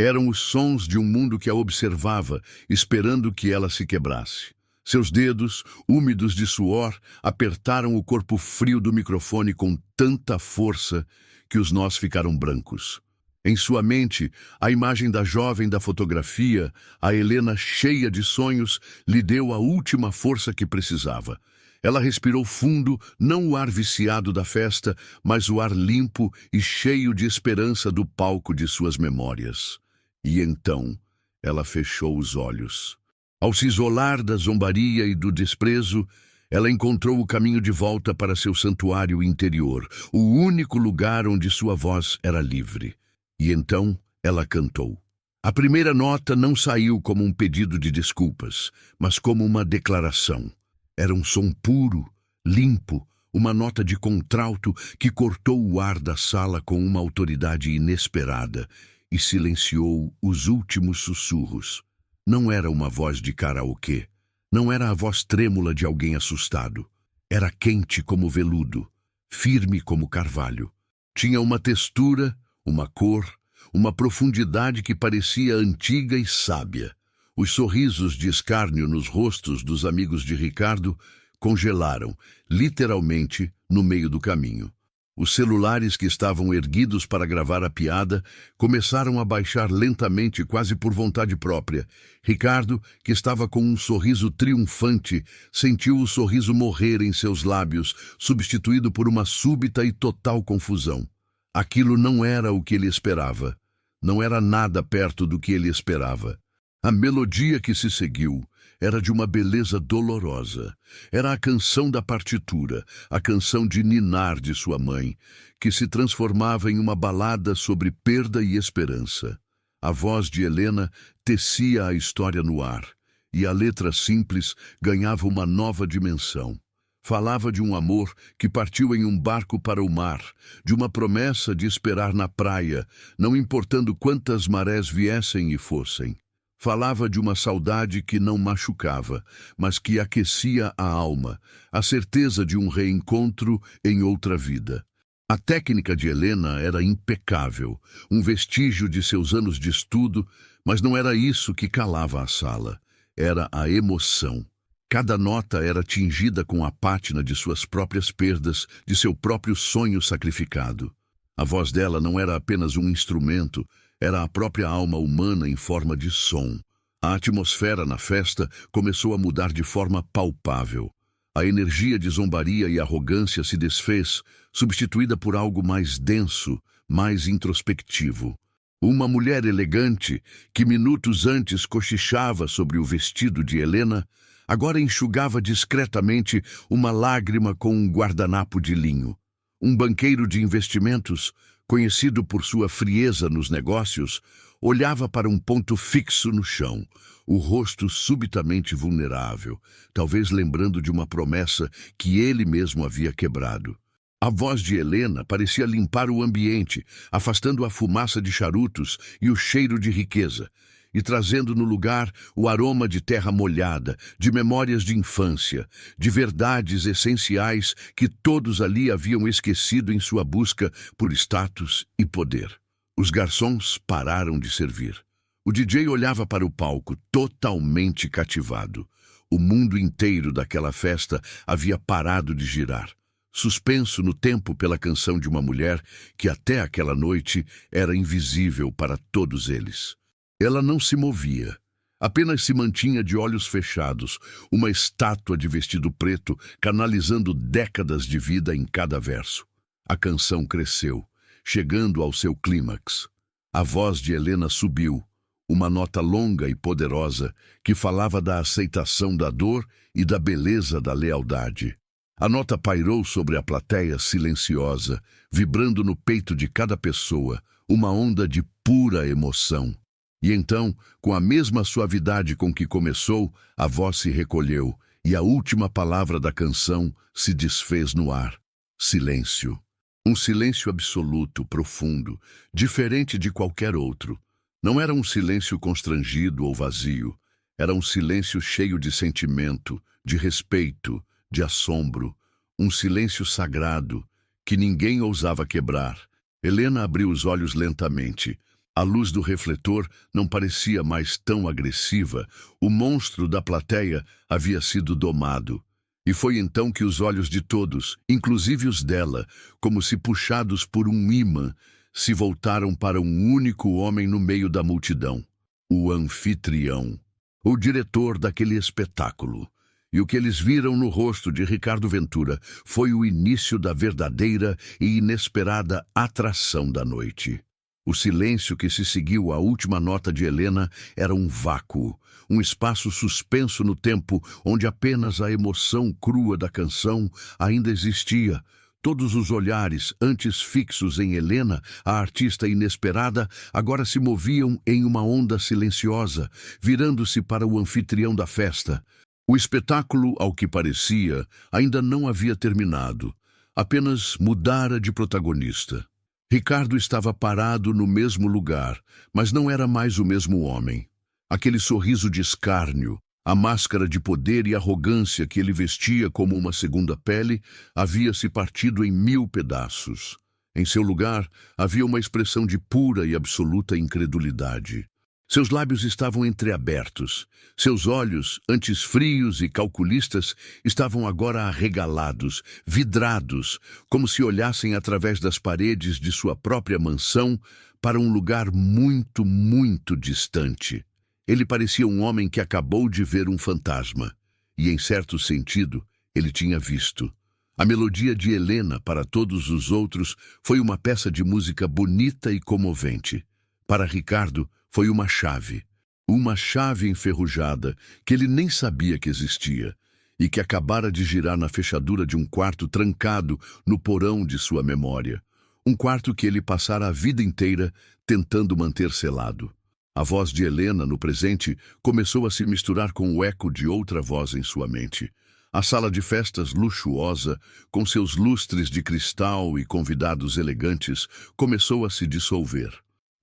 Eram os sons de um mundo que a observava, esperando que ela se quebrasse. Seus dedos, úmidos de suor, apertaram o corpo frio do microfone com tanta força que os nós ficaram brancos. Em sua mente, a imagem da jovem da fotografia, a Helena cheia de sonhos, lhe deu a última força que precisava. Ela respirou fundo, não o ar viciado da festa, mas o ar limpo e cheio de esperança do palco de suas memórias. E então, ela fechou os olhos. Ao se isolar da zombaria e do desprezo, ela encontrou o caminho de volta para seu santuário interior, o único lugar onde sua voz era livre. E então, ela cantou. A primeira nota não saiu como um pedido de desculpas, mas como uma declaração. Era um som puro, limpo, uma nota de contralto que cortou o ar da sala com uma autoridade inesperada e silenciou os últimos sussurros. Não era uma voz de karaokê. Não era a voz trêmula de alguém assustado. Era quente como veludo, firme como carvalho. Tinha uma textura, uma cor, uma profundidade que parecia antiga e sábia. Os sorrisos de escárnio nos rostos dos amigos de Ricardo congelaram, literalmente, no meio do caminho. Os celulares que estavam erguidos para gravar a piada começaram a baixar lentamente, quase por vontade própria. Ricardo, que estava com um sorriso triunfante, sentiu o sorriso morrer em seus lábios, substituído por uma súbita e total confusão. Aquilo não era o que ele esperava. Não era nada perto do que ele esperava. A melodia que se seguiu era de uma beleza dolorosa. Era a canção da partitura, a canção de ninar de sua mãe, que se transformava em uma balada sobre perda e esperança. A voz de Helena tecia a história no ar, e a letra simples ganhava uma nova dimensão. Falava de um amor que partiu em um barco para o mar, de uma promessa de esperar na praia, não importando quantas marés viessem e fossem. Falava de uma saudade que não machucava, mas que aquecia a alma, a certeza de um reencontro em outra vida. A técnica de Helena era impecável, um vestígio de seus anos de estudo, mas não era isso que calava a sala. Era a emoção. Cada nota era tingida com a pátina de suas próprias perdas, de seu próprio sonho sacrificado. A voz dela não era apenas um instrumento, era a própria alma humana em forma de som. A atmosfera na festa começou a mudar de forma palpável. A energia de zombaria e arrogância se desfez, substituída por algo mais denso, mais introspectivo. Uma mulher elegante, que minutos antes cochichava sobre o vestido de Helena, agora enxugava discretamente uma lágrima com um guardanapo de linho. Um banqueiro de investimentos, conhecido por sua frieza nos negócios, olhava para um ponto fixo no chão, o rosto subitamente vulnerável, talvez lembrando de uma promessa que ele mesmo havia quebrado. A voz de Helena parecia limpar o ambiente, afastando a fumaça de charutos e o cheiro de riqueza, e trazendo no lugar o aroma de terra molhada, de memórias de infância, de verdades essenciais que todos ali haviam esquecido em sua busca por status e poder. Os garçons pararam de servir. O DJ olhava para o palco, totalmente cativado. O mundo inteiro daquela festa havia parado de girar, suspenso no tempo pela canção de uma mulher que até aquela noite era invisível para todos eles. Ela não se movia, apenas se mantinha de olhos fechados, uma estátua de vestido preto, canalizando décadas de vida em cada verso. A canção cresceu, chegando ao seu clímax. A voz de Helena subiu, uma nota longa e poderosa que falava da aceitação da dor e da beleza da lealdade. A nota pairou sobre a plateia silenciosa, vibrando no peito de cada pessoa, uma onda de pura emoção. E então, com a mesma suavidade com que começou, a voz se recolheu e a última palavra da canção se desfez no ar. Silêncio. Um silêncio absoluto, profundo, diferente de qualquer outro. Não era um silêncio constrangido ou vazio. Era um silêncio cheio de sentimento, de respeito, de assombro. Um silêncio sagrado que ninguém ousava quebrar. Helena abriu os olhos lentamente. A luz do refletor não parecia mais tão agressiva. O monstro da plateia havia sido domado. E foi então que os olhos de todos, inclusive os dela, como se puxados por um ímã, se voltaram para um único homem no meio da multidão. O anfitrião. O diretor daquele espetáculo. E o que eles viram no rosto de Ricardo Ventura foi o início da verdadeira e inesperada atração da noite. O silêncio que se seguiu à última nota de Helena era um vácuo, um espaço suspenso no tempo onde apenas a emoção crua da canção ainda existia. Todos os olhares, antes fixos em Helena, a artista inesperada, agora se moviam em uma onda silenciosa, virando-se para o anfitrião da festa. O espetáculo, ao que parecia, ainda não havia terminado, apenas mudara de protagonista. Ricardo estava parado no mesmo lugar, mas não era mais o mesmo homem. Aquele sorriso de escárnio, a máscara de poder e arrogância que ele vestia como uma segunda pele, havia se partido em 1000 pedaços. Em seu lugar, havia uma expressão de pura e absoluta incredulidade. Seus lábios estavam entreabertos. Seus olhos, antes frios e calculistas, estavam agora arregalados, vidrados, como se olhassem através das paredes de sua própria mansão para um lugar muito, muito distante. Ele parecia um homem que acabou de ver um fantasma. E, em certo sentido, ele tinha visto. A melodia de Helena, para todos os outros, foi uma peça de música bonita e comovente. Para Ricardo, foi uma chave enferrujada que ele nem sabia que existia e que acabara de girar na fechadura de um quarto trancado no porão de sua memória. Um quarto que ele passara a vida inteira tentando manter selado. A voz de Helena, no presente, começou a se misturar com o eco de outra voz em sua mente. A sala de festas luxuosa, com seus lustres de cristal e convidados elegantes, começou a se dissolver.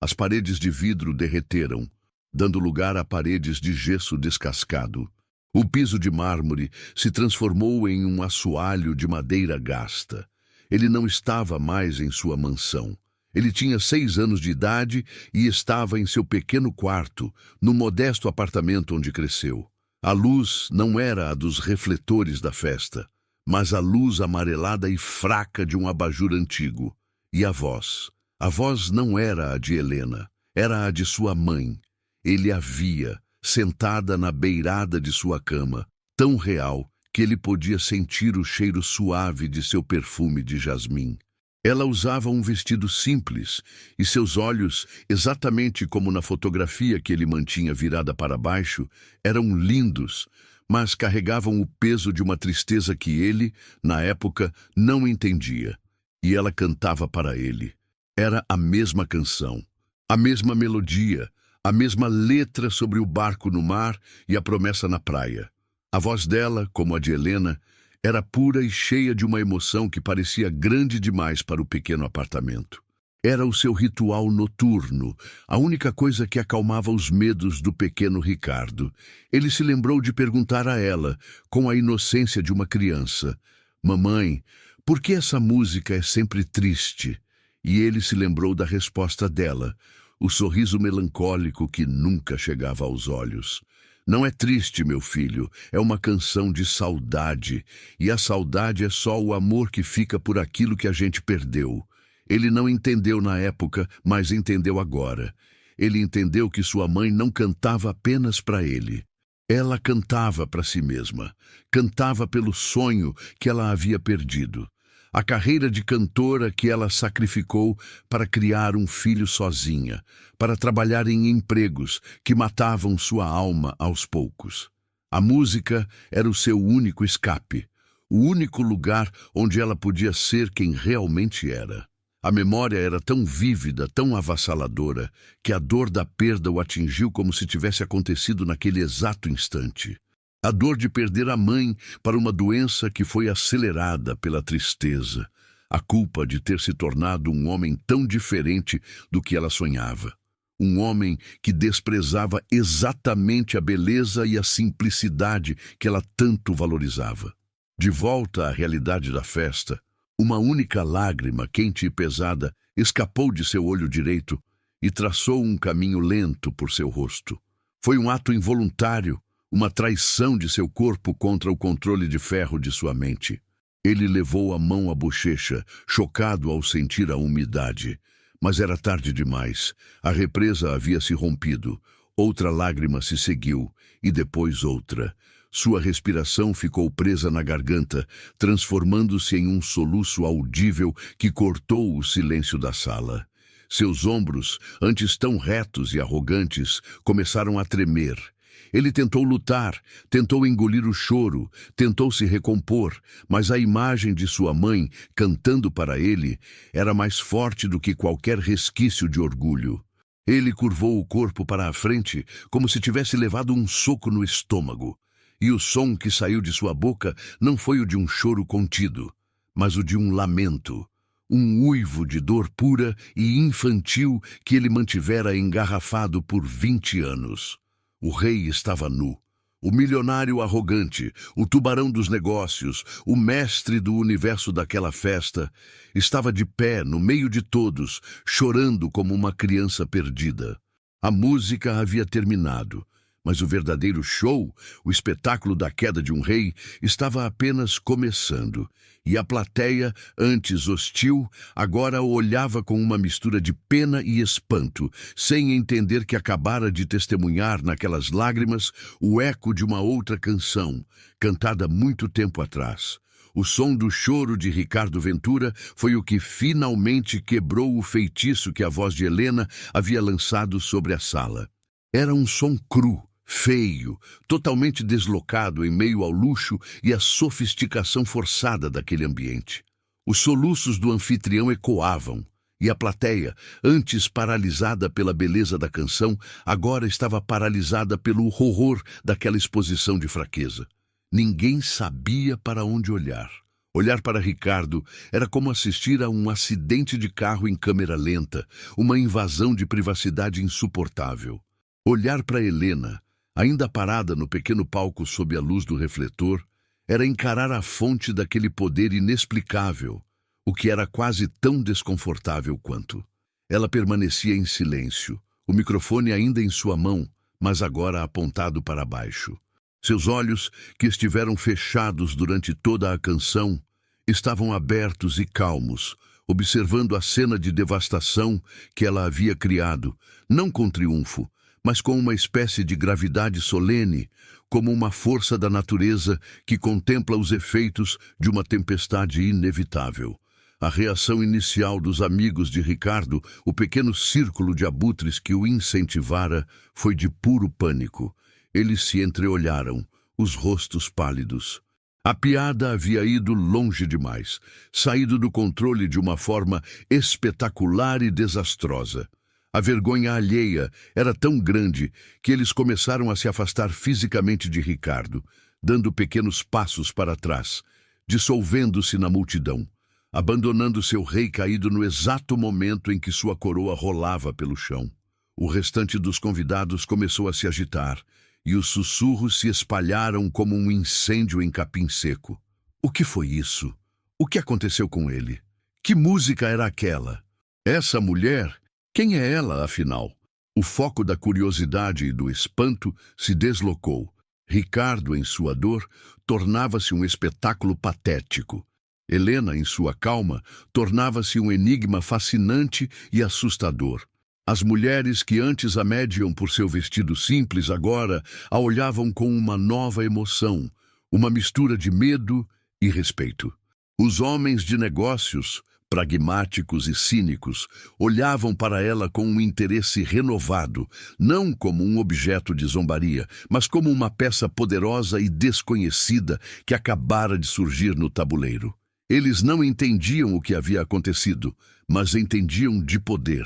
As paredes de vidro derreteram, dando lugar a paredes de gesso descascado. O piso de mármore se transformou em um assoalho de madeira gasta. Ele não estava mais em sua mansão. Ele tinha 6 anos de idade e estava em seu pequeno quarto, no modesto apartamento onde cresceu. A luz não era a dos refletores da festa, mas a luz amarelada e fraca de um abajur antigo. E a voz? A voz não era a de Helena, era a de sua mãe. Ele a via, sentada na beirada de sua cama, tão real que ele podia sentir o cheiro suave de seu perfume de jasmim. Ela usava um vestido simples e seus olhos, exatamente como na fotografia que ele mantinha virada para baixo, eram lindos, mas carregavam o peso de uma tristeza que ele, na época, não entendia. E ela cantava para ele. Era a mesma canção, a mesma melodia, a mesma letra sobre o barco no mar e a promessa na praia. A voz dela, como a de Helena, era pura e cheia de uma emoção que parecia grande demais para o pequeno apartamento. Era o seu ritual noturno, a única coisa que acalmava os medos do pequeno Ricardo. Ele se lembrou de perguntar a ela, com a inocência de uma criança, «Mamãe, por que essa música é sempre triste?» E ele se lembrou da resposta dela, o sorriso melancólico que nunca chegava aos olhos. Não é triste, meu filho, é uma canção de saudade, e a saudade é só o amor que fica por aquilo que a gente perdeu. Ele não entendeu na época, mas entendeu agora. Ele entendeu que sua mãe não cantava apenas para ele. Ela cantava para si mesma, cantava pelo sonho que ela havia perdido. a carreira de cantora que ela sacrificou para criar um filho sozinha, para trabalhar em empregos que matavam sua alma aos poucos. A música era o seu único escape, o único lugar onde ela podia ser quem realmente era. A memória era tão vívida, tão avassaladora, que a dor da perda o atingiu como se tivesse acontecido naquele exato instante. A dor de perder a mãe para uma doença que foi acelerada pela tristeza. A culpa de ter se tornado um homem tão diferente do que ela sonhava. Um homem que desprezava exatamente a beleza e a simplicidade que ela tanto valorizava. De volta à realidade da festa, uma única lágrima, quente e pesada, escapou de seu olho direito e traçou um caminho lento por seu rosto. Foi um ato involuntário, uma traição de seu corpo contra o controle de ferro de sua mente. Ele levou a mão à bochecha, chocado ao sentir a umidade. Mas era tarde demais. A represa havia se rompido. Outra lágrima se seguiu, e depois outra. Sua respiração ficou presa na garganta, transformando-se em um soluço audível que cortou o silêncio da sala. Seus ombros, antes tão retos e arrogantes, começaram a tremer. Ele tentou lutar, tentou engolir o choro, tentou se recompor, mas a imagem de sua mãe, cantando para ele, era mais forte do que qualquer resquício de orgulho. Ele curvou o corpo para a frente, como se tivesse levado um soco no estômago. E o som que saiu de sua boca não foi o de um choro contido, mas o de um lamento. Um uivo de dor pura e infantil que ele mantivera engarrafado por 20 anos. O rei estava nu. O milionário arrogante, o tubarão dos negócios, o mestre do universo daquela festa, estava de pé no meio de todos, chorando como uma criança perdida. A música havia terminado, mas o verdadeiro show, o espetáculo da queda de um rei, estava apenas começando. E a plateia, antes hostil, agora o olhava com uma mistura de pena e espanto, sem entender que acabara de testemunhar naquelas lágrimas o eco de uma outra canção, cantada muito tempo atrás. O som do choro de Ricardo Ventura foi o que finalmente quebrou o feitiço que a voz de Helena havia lançado sobre a sala. Era um som cru, feio, totalmente deslocado em meio ao luxo e à sofisticação forçada daquele ambiente. Os soluços do anfitrião ecoavam, e a plateia, antes paralisada pela beleza da canção, agora estava paralisada pelo horror daquela exposição de fraqueza. Ninguém sabia para onde olhar. Olhar para Ricardo era como assistir a um acidente de carro em câmera lenta, uma invasão de privacidade insuportável. Olhar para Helena, ainda parada no pequeno palco sob a luz do refletor, era encarar a fonte daquele poder inexplicável, o que era quase tão desconfortável quanto. Ela permanecia em silêncio, o microfone ainda em sua mão, mas agora apontado para baixo. Seus olhos, que estiveram fechados durante toda a canção, estavam abertos e calmos, observando a cena de devastação que ela havia criado, não com triunfo, mas com uma espécie de gravidade solene, como uma força da natureza que contempla os efeitos de uma tempestade inevitável. A reação inicial dos amigos de Ricardo, o pequeno círculo de abutres que o incentivara, foi de puro pânico. Eles se entreolharam, os rostos pálidos. A piada havia ido longe demais, saído do controle de uma forma espetacular e desastrosa. A vergonha alheia era tão grande que eles começaram a se afastar fisicamente de Ricardo, dando pequenos passos para trás, dissolvendo-se na multidão, abandonando seu rei caído no exato momento em que sua coroa rolava pelo chão. O restante dos convidados começou a se agitar, e os sussurros se espalharam como um incêndio em capim seco. O que foi isso? O que aconteceu com ele? Que música era aquela? Essa mulher... Quem é ela, afinal? O foco da curiosidade e do espanto se deslocou. Ricardo, em sua dor, tornava-se um espetáculo patético. Helena, em sua calma, tornava-se um enigma fascinante e assustador. As mulheres que antes a mediam por seu vestido simples agora a olhavam com uma nova emoção, uma mistura de medo e respeito. Os homens de negócios, pragmáticos e cínicos, olhavam para ela com um interesse renovado, não como um objeto de zombaria, mas como uma peça poderosa e desconhecida que acabara de surgir no tabuleiro. Eles não entendiam o que havia acontecido, mas entendiam de poder.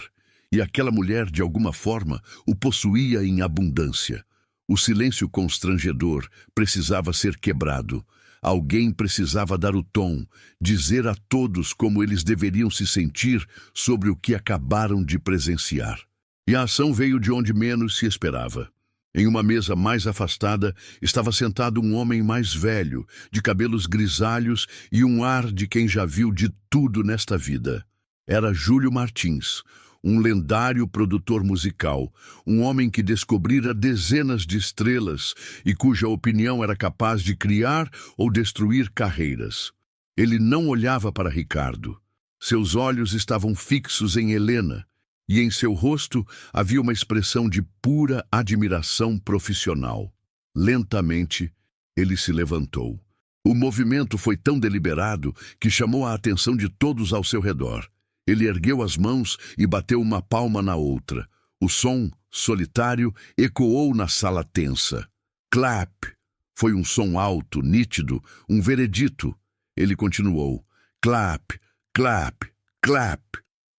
E aquela mulher, de alguma forma, o possuía em abundância. O silêncio constrangedor precisava ser quebrado. Alguém precisava dar o tom, dizer a todos como eles deveriam se sentir sobre o que acabaram de presenciar. E a ação veio de onde menos se esperava. Em uma mesa mais afastada estava sentado um homem mais velho, de cabelos grisalhos e um ar de quem já viu de tudo nesta vida. Era Júlio Martins, um lendário produtor musical, um homem que descobrira dezenas de estrelas e cuja opinião era capaz de criar ou destruir carreiras. Ele não olhava para Ricardo. Seus olhos estavam fixos em Helena, e em seu rosto havia uma expressão de pura admiração profissional. Lentamente, ele se levantou. O movimento foi tão deliberado que chamou a atenção de todos ao seu redor. Ele ergueu as mãos e bateu uma palma na outra. O som, solitário, ecoou na sala tensa. Clap! Foi um som alto, nítido, um veredito. Ele continuou. Clap, clap, clap.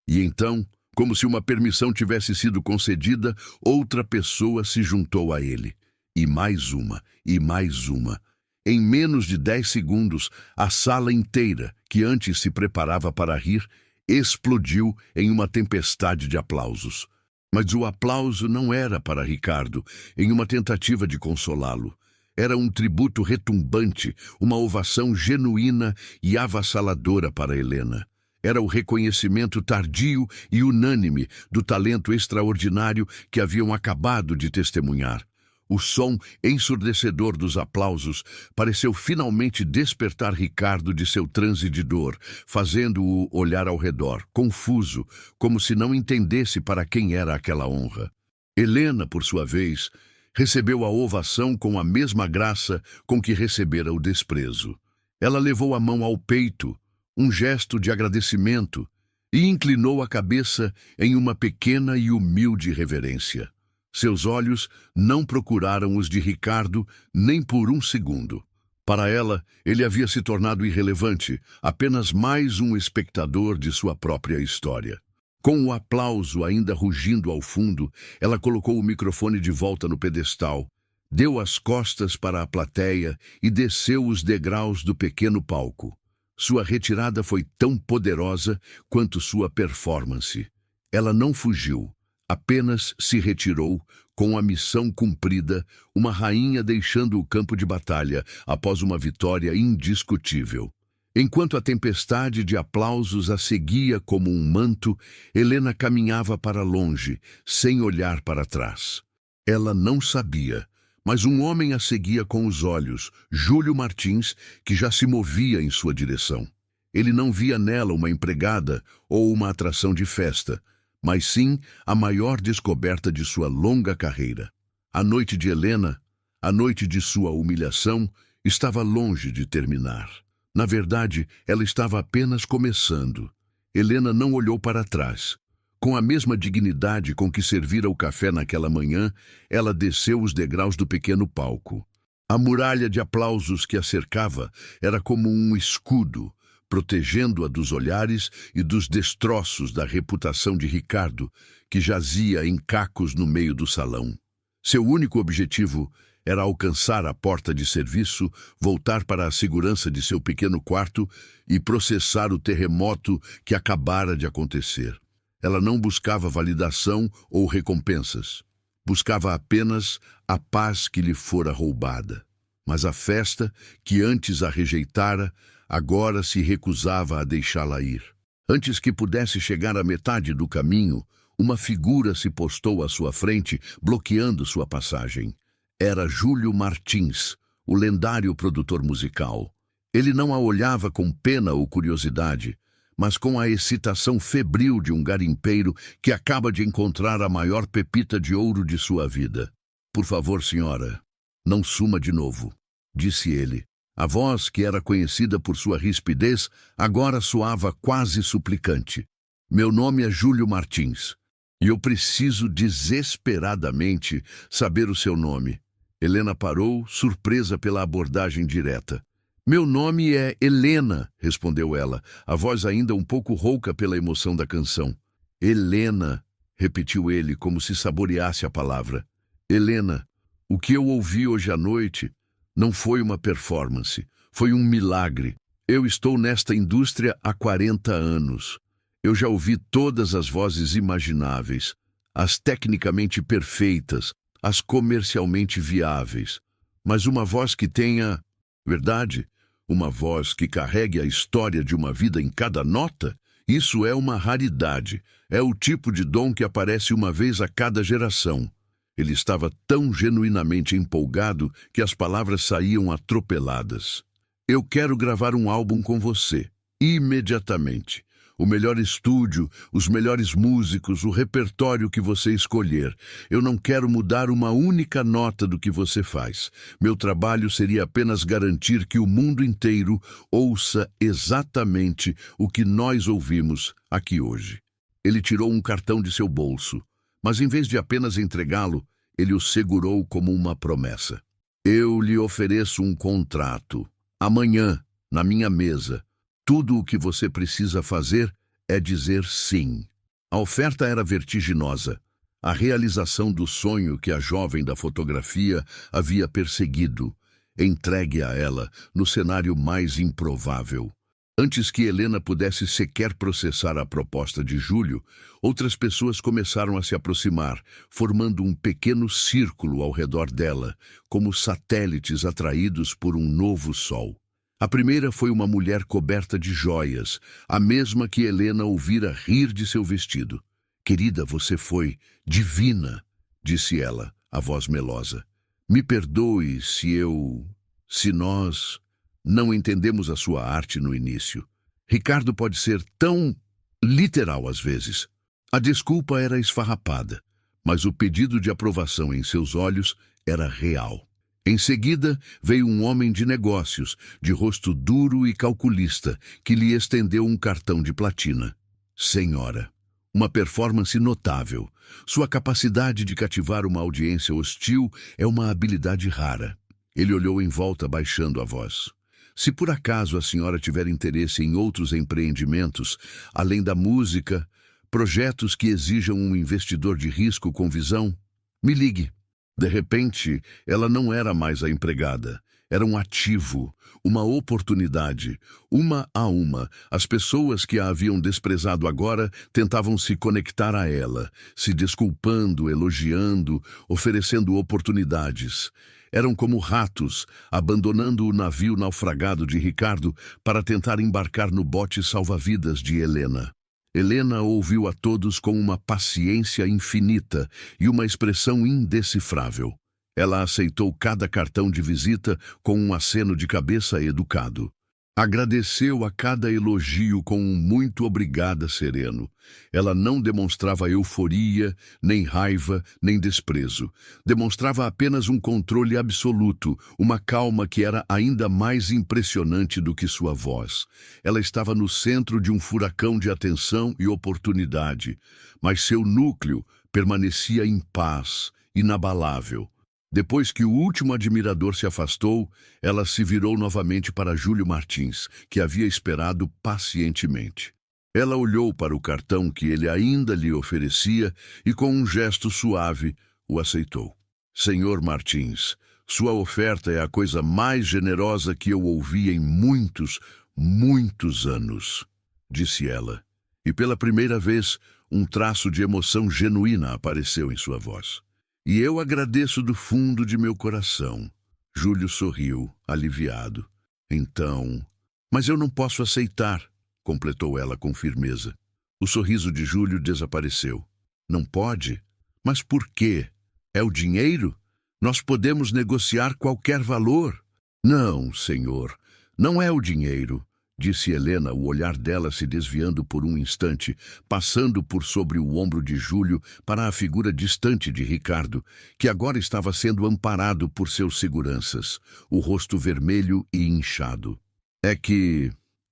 E então, como se uma permissão tivesse sido concedida, outra pessoa se juntou a ele. E mais uma, e mais uma. Em menos de 10 segundos, a sala inteira, que antes se preparava para rir, explodiu em uma tempestade de aplausos. Mas o aplauso não era para Ricardo, em uma tentativa de consolá-lo. Era um tributo retumbante, uma ovação genuína e avassaladora para Helena. Era o reconhecimento tardio e unânime do talento extraordinário que haviam acabado de testemunhar. O som ensurdecedor dos aplausos pareceu finalmente despertar Ricardo de seu transe de dor, fazendo-o olhar ao redor, confuso, como se não entendesse para quem era aquela honra. Helena, por sua vez, recebeu a ovação com a mesma graça com que recebera o desprezo. Ela levou a mão ao peito, um gesto de agradecimento, e inclinou a cabeça em uma pequena e humilde reverência. Seus olhos não procuraram os de Ricardo nem por um segundo. Para ela, ele havia se tornado irrelevante, apenas mais um espectador de sua própria história. Com o aplauso ainda rugindo ao fundo, ela colocou o microfone de volta no pedestal, deu as costas para a plateia e desceu os degraus do pequeno palco. Sua retirada foi tão poderosa quanto sua performance. Ela não fugiu. Apenas se retirou, com a missão cumprida, uma rainha deixando o campo de batalha após uma vitória indiscutível. Enquanto a tempestade de aplausos a seguia como um manto, Helena caminhava para longe, sem olhar para trás. Ela não sabia, mas um homem a seguia com os olhos, Júlio Martins, que já se movia em sua direção. Ele não via nela uma empregada ou uma atração de festa, mas sim a maior descoberta de sua longa carreira. A noite de Helena, a noite de sua humilhação, estava longe de terminar. Na verdade, ela estava apenas começando. Helena não olhou para trás. Com a mesma dignidade com que servira o café naquela manhã, ela desceu os degraus do pequeno palco. A muralha de aplausos que a cercava era como um escudo, protegendo-a dos olhares e dos destroços da reputação de Ricardo, que jazia em cacos no meio do salão. Seu único objetivo era alcançar a porta de serviço, voltar para a segurança de seu pequeno quarto e processar o terremoto que acabara de acontecer. Ela não buscava validação ou recompensas. Buscava apenas a paz que lhe fora roubada. Mas a festa, que antes a rejeitara, agora se recusava a deixá-la ir. Antes que pudesse chegar à metade do caminho, uma figura se postou à sua frente, bloqueando sua passagem. Era Júlio Martins, o lendário produtor musical. Ele não a olhava com pena ou curiosidade, mas com a excitação febril de um garimpeiro que acaba de encontrar a maior pepita de ouro de sua vida. "Por favor, senhora, não suma de novo", disse ele. A voz, que era conhecida por sua rispidez, agora soava quase suplicante. Meu nome é Júlio Martins, e eu preciso desesperadamente saber o seu nome. Helena parou, surpresa pela abordagem direta. Meu nome é Helena, respondeu ela, a voz ainda um pouco rouca pela emoção da canção. Helena, repetiu ele como se saboreasse a palavra. Helena, o que eu ouvi hoje à noite não foi uma performance, foi um milagre. Eu estou nesta indústria há 40 anos. Eu já ouvi todas as vozes imagináveis, as tecnicamente perfeitas, as comercialmente viáveis. Mas uma voz que tenha verdade, uma voz que carregue a história de uma vida em cada nota, isso é uma raridade. É o tipo de dom que aparece uma vez a cada geração. Ele estava tão genuinamente empolgado que as palavras saíam atropeladas. Eu quero gravar um álbum com você, imediatamente. O melhor estúdio, os melhores músicos, o repertório que você escolher. Eu não quero mudar uma única nota do que você faz. Meu trabalho seria apenas garantir que o mundo inteiro ouça exatamente o que nós ouvimos aqui hoje. Ele tirou um cartão de seu bolso, mas em vez de apenas entregá-lo, ele o segurou como uma promessa. Eu lhe ofereço um contrato. Amanhã, na minha mesa. Tudo o que você precisa fazer é dizer sim. A oferta era vertiginosa. A realização do sonho que a jovem da fotografia havia perseguido, entregue a ela no cenário mais improvável. Antes que Helena pudesse sequer processar a proposta de Júlio, outras pessoas começaram a se aproximar, formando um pequeno círculo ao redor dela, como satélites atraídos por um novo sol. A primeira foi uma mulher coberta de joias, a mesma que Helena ouvira rir de seu vestido. Querida, você foi divina, disse ela, a voz melosa. Me perdoe se nós não entendemos a sua arte no início. Ricardo pode ser tão literal às vezes. A desculpa era esfarrapada, mas o pedido de aprovação em seus olhos era real. Em seguida, veio um homem de negócios, de rosto duro e calculista, que lhe estendeu um cartão de platina. Senhora, uma performance notável. Sua capacidade de cativar uma audiência hostil é uma habilidade rara. Ele olhou em volta, baixando a voz. Se por acaso a senhora tiver interesse em outros empreendimentos, além da música, projetos que exijam um investidor de risco com visão, me ligue. De repente, ela não era mais a empregada. Era um ativo, uma oportunidade. Uma a uma, as pessoas que a haviam desprezado agora tentavam se conectar a ela, se desculpando, elogiando, oferecendo oportunidades. Eram como ratos, abandonando o navio naufragado de Ricardo para tentar embarcar no bote salva-vidas de Helena. Helena ouviu a todos com uma paciência infinita e uma expressão indecifrável. Ela aceitou cada cartão de visita com um aceno de cabeça educado. Agradeceu a cada elogio com um muito obrigada sereno. Ela não demonstrava euforia, nem raiva, nem desprezo. Demonstrava apenas um controle absoluto, uma calma que era ainda mais impressionante do que sua voz. Ela estava no centro de um furacão de atenção e oportunidade, mas seu núcleo permanecia em paz, inabalável. Depois que o último admirador se afastou, ela se virou novamente para Júlio Martins, que havia esperado pacientemente. Ela olhou para o cartão que ele ainda lhe oferecia e, com um gesto suave, o aceitou. Senhor Martins, sua oferta é a coisa mais generosa que eu ouvi em muitos, muitos anos, disse ela. E pela primeira vez, um traço de emoção genuína apareceu em sua voz. E eu agradeço do fundo de meu coração. Júlio sorriu, aliviado. Então... Mas eu não posso aceitar, completou ela com firmeza. O sorriso de Júlio desapareceu. Não pode? Mas por quê? É o dinheiro? Nós podemos negociar qualquer valor. Não, senhor, não é o dinheiro. disse Helena, o olhar dela se desviando por um instante, passando por sobre o ombro de Júlio para a figura distante de Ricardo, que agora estava sendo amparado por seus seguranças, o rosto vermelho e inchado. É que,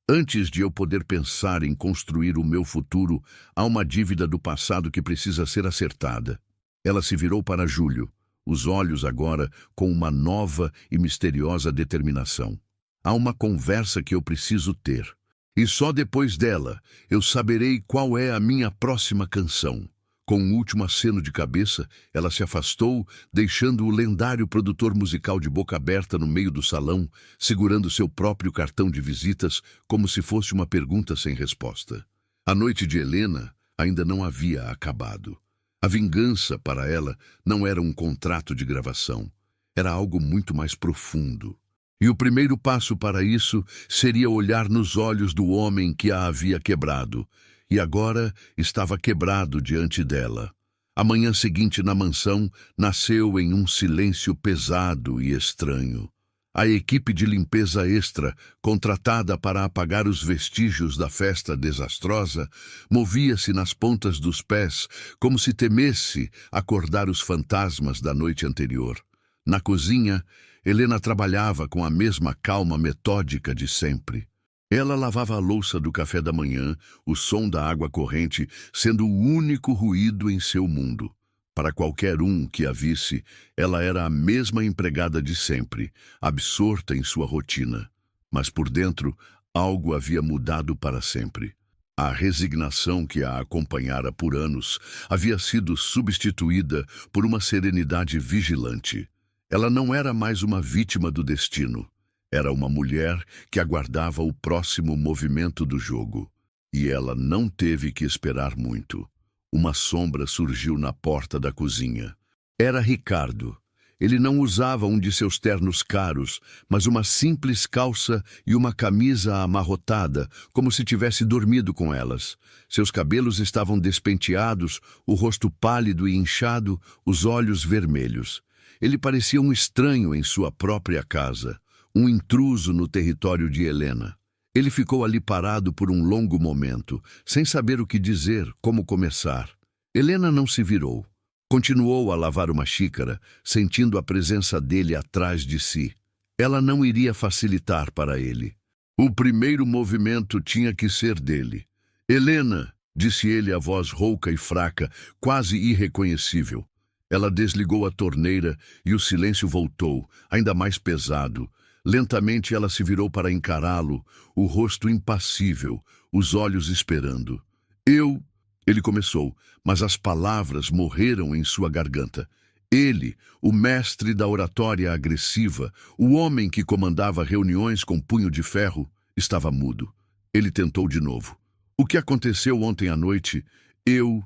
antes de eu poder pensar em construir o meu futuro, há uma dívida do passado que precisa ser acertada. Ela se virou para Júlio, os olhos agora com uma nova e misteriosa determinação. Há uma conversa que eu preciso ter. E só depois dela eu saberei qual é a minha próxima canção. Com um último aceno de cabeça, ela se afastou, deixando o lendário produtor musical de boca aberta no meio do salão, segurando seu próprio cartão de visitas como se fosse uma pergunta sem resposta. A noite de Helena ainda não havia acabado. A vingança, para ela, não era um contrato de gravação. Era algo muito mais profundo. E o primeiro passo para isso seria olhar nos olhos do homem que a havia quebrado, e agora estava quebrado diante dela. A manhã seguinte na mansão nasceu em um silêncio pesado e estranho. A equipe de limpeza extra, contratada para apagar os vestígios da festa desastrosa, movia-se nas pontas dos pés, como se temesse acordar os fantasmas da noite anterior. Na cozinha, Helena trabalhava com a mesma calma metódica de sempre. Ela lavava a louça do café da manhã, o som da água corrente sendo o único ruído em seu mundo. Para qualquer um que a visse, ela era a mesma empregada de sempre, absorta em sua rotina. Mas por dentro, algo havia mudado para sempre. A resignação que a acompanhara por anos havia sido substituída por uma serenidade vigilante. Ela não era mais uma vítima do destino. Era uma mulher que aguardava o próximo movimento do jogo. E ela não teve que esperar muito. Uma sombra surgiu na porta da cozinha. Era Ricardo. Ele não usava um de seus ternos caros, mas uma simples calça e uma camisa amarrotada, como se tivesse dormido com elas. Seus cabelos estavam despenteados, o rosto pálido e inchado, os olhos vermelhos. Ele parecia um estranho em sua própria casa, um intruso no território de Helena. Ele ficou ali parado por um longo momento, sem saber o que dizer, como começar. Helena não se virou. Continuou a lavar uma xícara, sentindo a presença dele atrás de si. Ela não iria facilitar para ele. O primeiro movimento tinha que ser dele. Helena, disse ele a voz rouca e fraca, quase irreconhecível. Ela desligou a torneira e o silêncio voltou, ainda mais pesado. Lentamente ela se virou para encará-lo, o rosto impassível, os olhos esperando. Ele começou, mas as palavras morreram em sua garganta. Ele, o mestre da oratória agressiva, o homem que comandava reuniões com punho de ferro, estava mudo. Ele tentou de novo. O que aconteceu ontem à noite, eu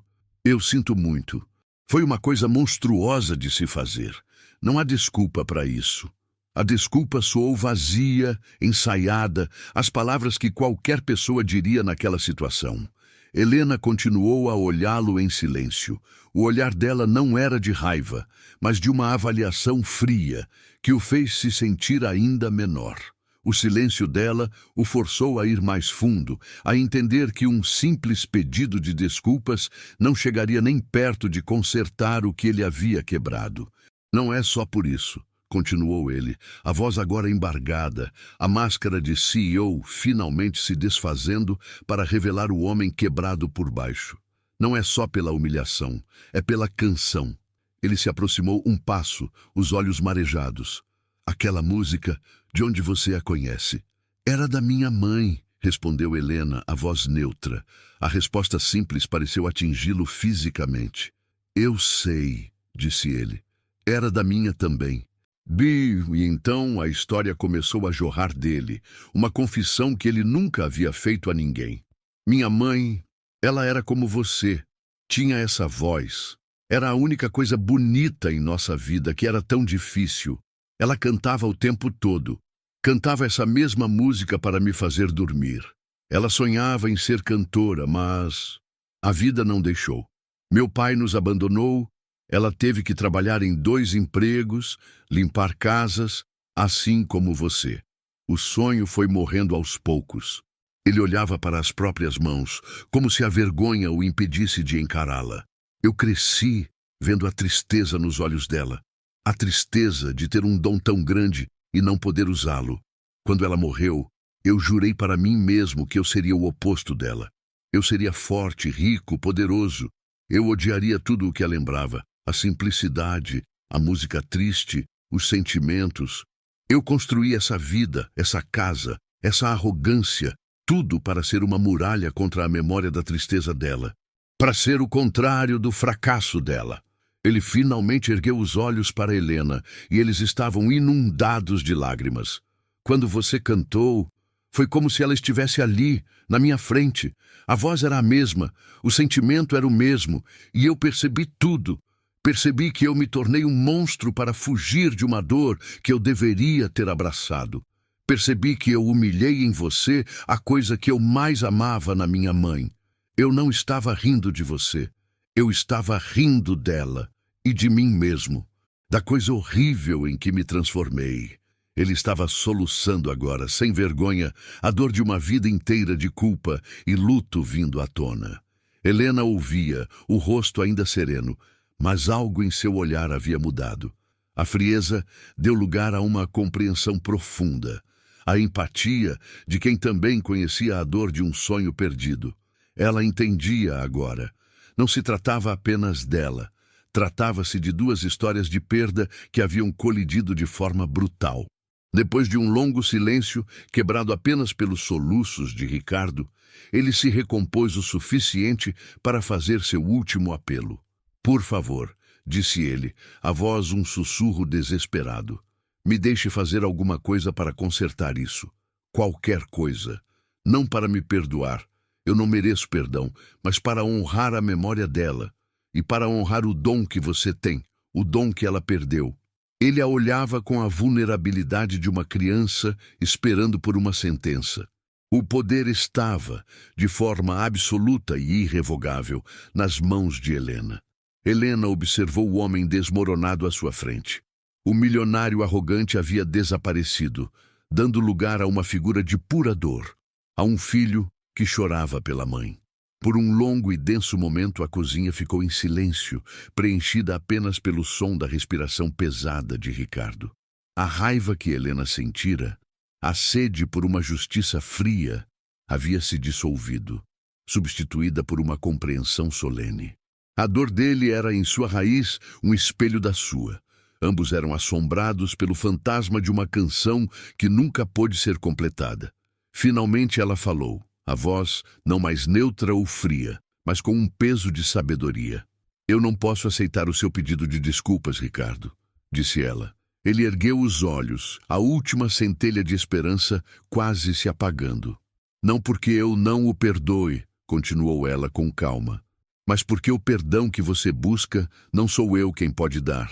sinto muito. Foi uma coisa monstruosa de se fazer. Não há desculpa para isso. A desculpa soou vazia, ensaiada, as palavras que qualquer pessoa diria naquela situação. Helena continuou a olhá-lo em silêncio. O olhar dela não era de raiva, mas de uma avaliação fria, que o fez se sentir ainda menor. O silêncio dela o forçou a ir mais fundo, a entender que um simples pedido de desculpas não chegaria nem perto de consertar o que ele havia quebrado. Não é só por isso, continuou ele, a voz agora embargada, a máscara de CEO finalmente se desfazendo para revelar o homem quebrado por baixo. Não é só pela humilhação, é pela canção. Ele se aproximou um passo, os olhos marejados. Aquela música, de onde você a conhece? Era da minha mãe, respondeu Helena, a voz neutra. A resposta simples pareceu atingi-lo fisicamente. Eu sei, disse ele. Era da minha também. E então a história começou a jorrar dele, uma confissão que ele nunca havia feito a ninguém. Minha mãe, ela era como você, tinha essa voz. Era a única coisa bonita em nossa vida que era tão difícil. Ela cantava o tempo todo. Cantava essa mesma música para me fazer dormir. Ela sonhava em ser cantora, mas a vida não deixou. Meu pai nos abandonou, ela teve que trabalhar em 2 empregos, limpar casas, assim como você. O sonho foi morrendo aos poucos. Ele olhava para as próprias mãos, como se a vergonha o impedisse de encará-la. Eu cresci vendo a tristeza nos olhos dela, a tristeza de ter um dom tão grande e não poder usá-lo. Quando ela morreu, eu jurei para mim mesmo que eu seria o oposto dela. Eu seria forte, rico, poderoso. Eu odiaria tudo o que a lembrava, a simplicidade, a música triste, os sentimentos. Eu construí essa vida, essa casa, essa arrogância, tudo para ser uma muralha contra a memória da tristeza dela, para ser o contrário do fracasso dela. Ele finalmente ergueu os olhos para Helena e eles estavam inundados de lágrimas. Quando você cantou, foi como se ela estivesse ali, na minha frente. A voz era a mesma, o sentimento era o mesmo, e eu percebi tudo. Percebi que eu me tornei um monstro para fugir de uma dor que eu deveria ter abraçado. Percebi que eu humilhei em você a coisa que eu mais amava na minha mãe. Eu não estava rindo de você. Eu estava rindo dela e de mim mesmo, da coisa horrível em que me transformei. Ele estava soluçando agora, sem vergonha, a dor de uma vida inteira de culpa e luto vindo à tona. Helena ouvia, o rosto ainda sereno, mas algo em seu olhar havia mudado. A frieza deu lugar a uma compreensão profunda, a empatia de quem também conhecia a dor de um sonho perdido. Ela entendia agora. Não se tratava apenas dela. Tratava-se de duas histórias de perda que haviam colidido de forma brutal. Depois de um longo silêncio, quebrado apenas pelos soluços de Ricardo, ele se recompôs o suficiente para fazer seu último apelo. Por favor, disse ele, a voz um sussurro desesperado. Me deixe fazer alguma coisa para consertar isso. Qualquer coisa. Não para me perdoar. Eu não mereço perdão, mas para honrar a memória dela. E para honrar o dom que você tem, o dom que ela perdeu. Ele a olhava com a vulnerabilidade de uma criança esperando por uma sentença. O poder estava, de forma absoluta e irrevogável, nas mãos de Helena. Helena observou o homem desmoronado à sua frente. O milionário arrogante havia desaparecido, dando lugar a uma figura de pura dor, a um filho que chorava pela mãe. Por um longo e denso momento a cozinha ficou em silêncio, preenchida apenas pelo som da respiração pesada de Ricardo. A raiva que Helena sentira, a sede por uma justiça fria, havia se dissolvido, substituída por uma compreensão solene. A dor dele era, em sua raiz, um espelho da sua. Ambos eram assombrados pelo fantasma de uma canção que nunca pôde ser completada. Finalmente ela falou, a voz não mais neutra ou fria, mas com um peso de sabedoria. Eu não posso aceitar o seu pedido de desculpas, Ricardo, disse ela. Ele ergueu os olhos, a última centelha de esperança quase se apagando. Não porque eu não o perdoe, continuou ela com calma, mas porque o perdão que você busca não sou eu quem pode dar.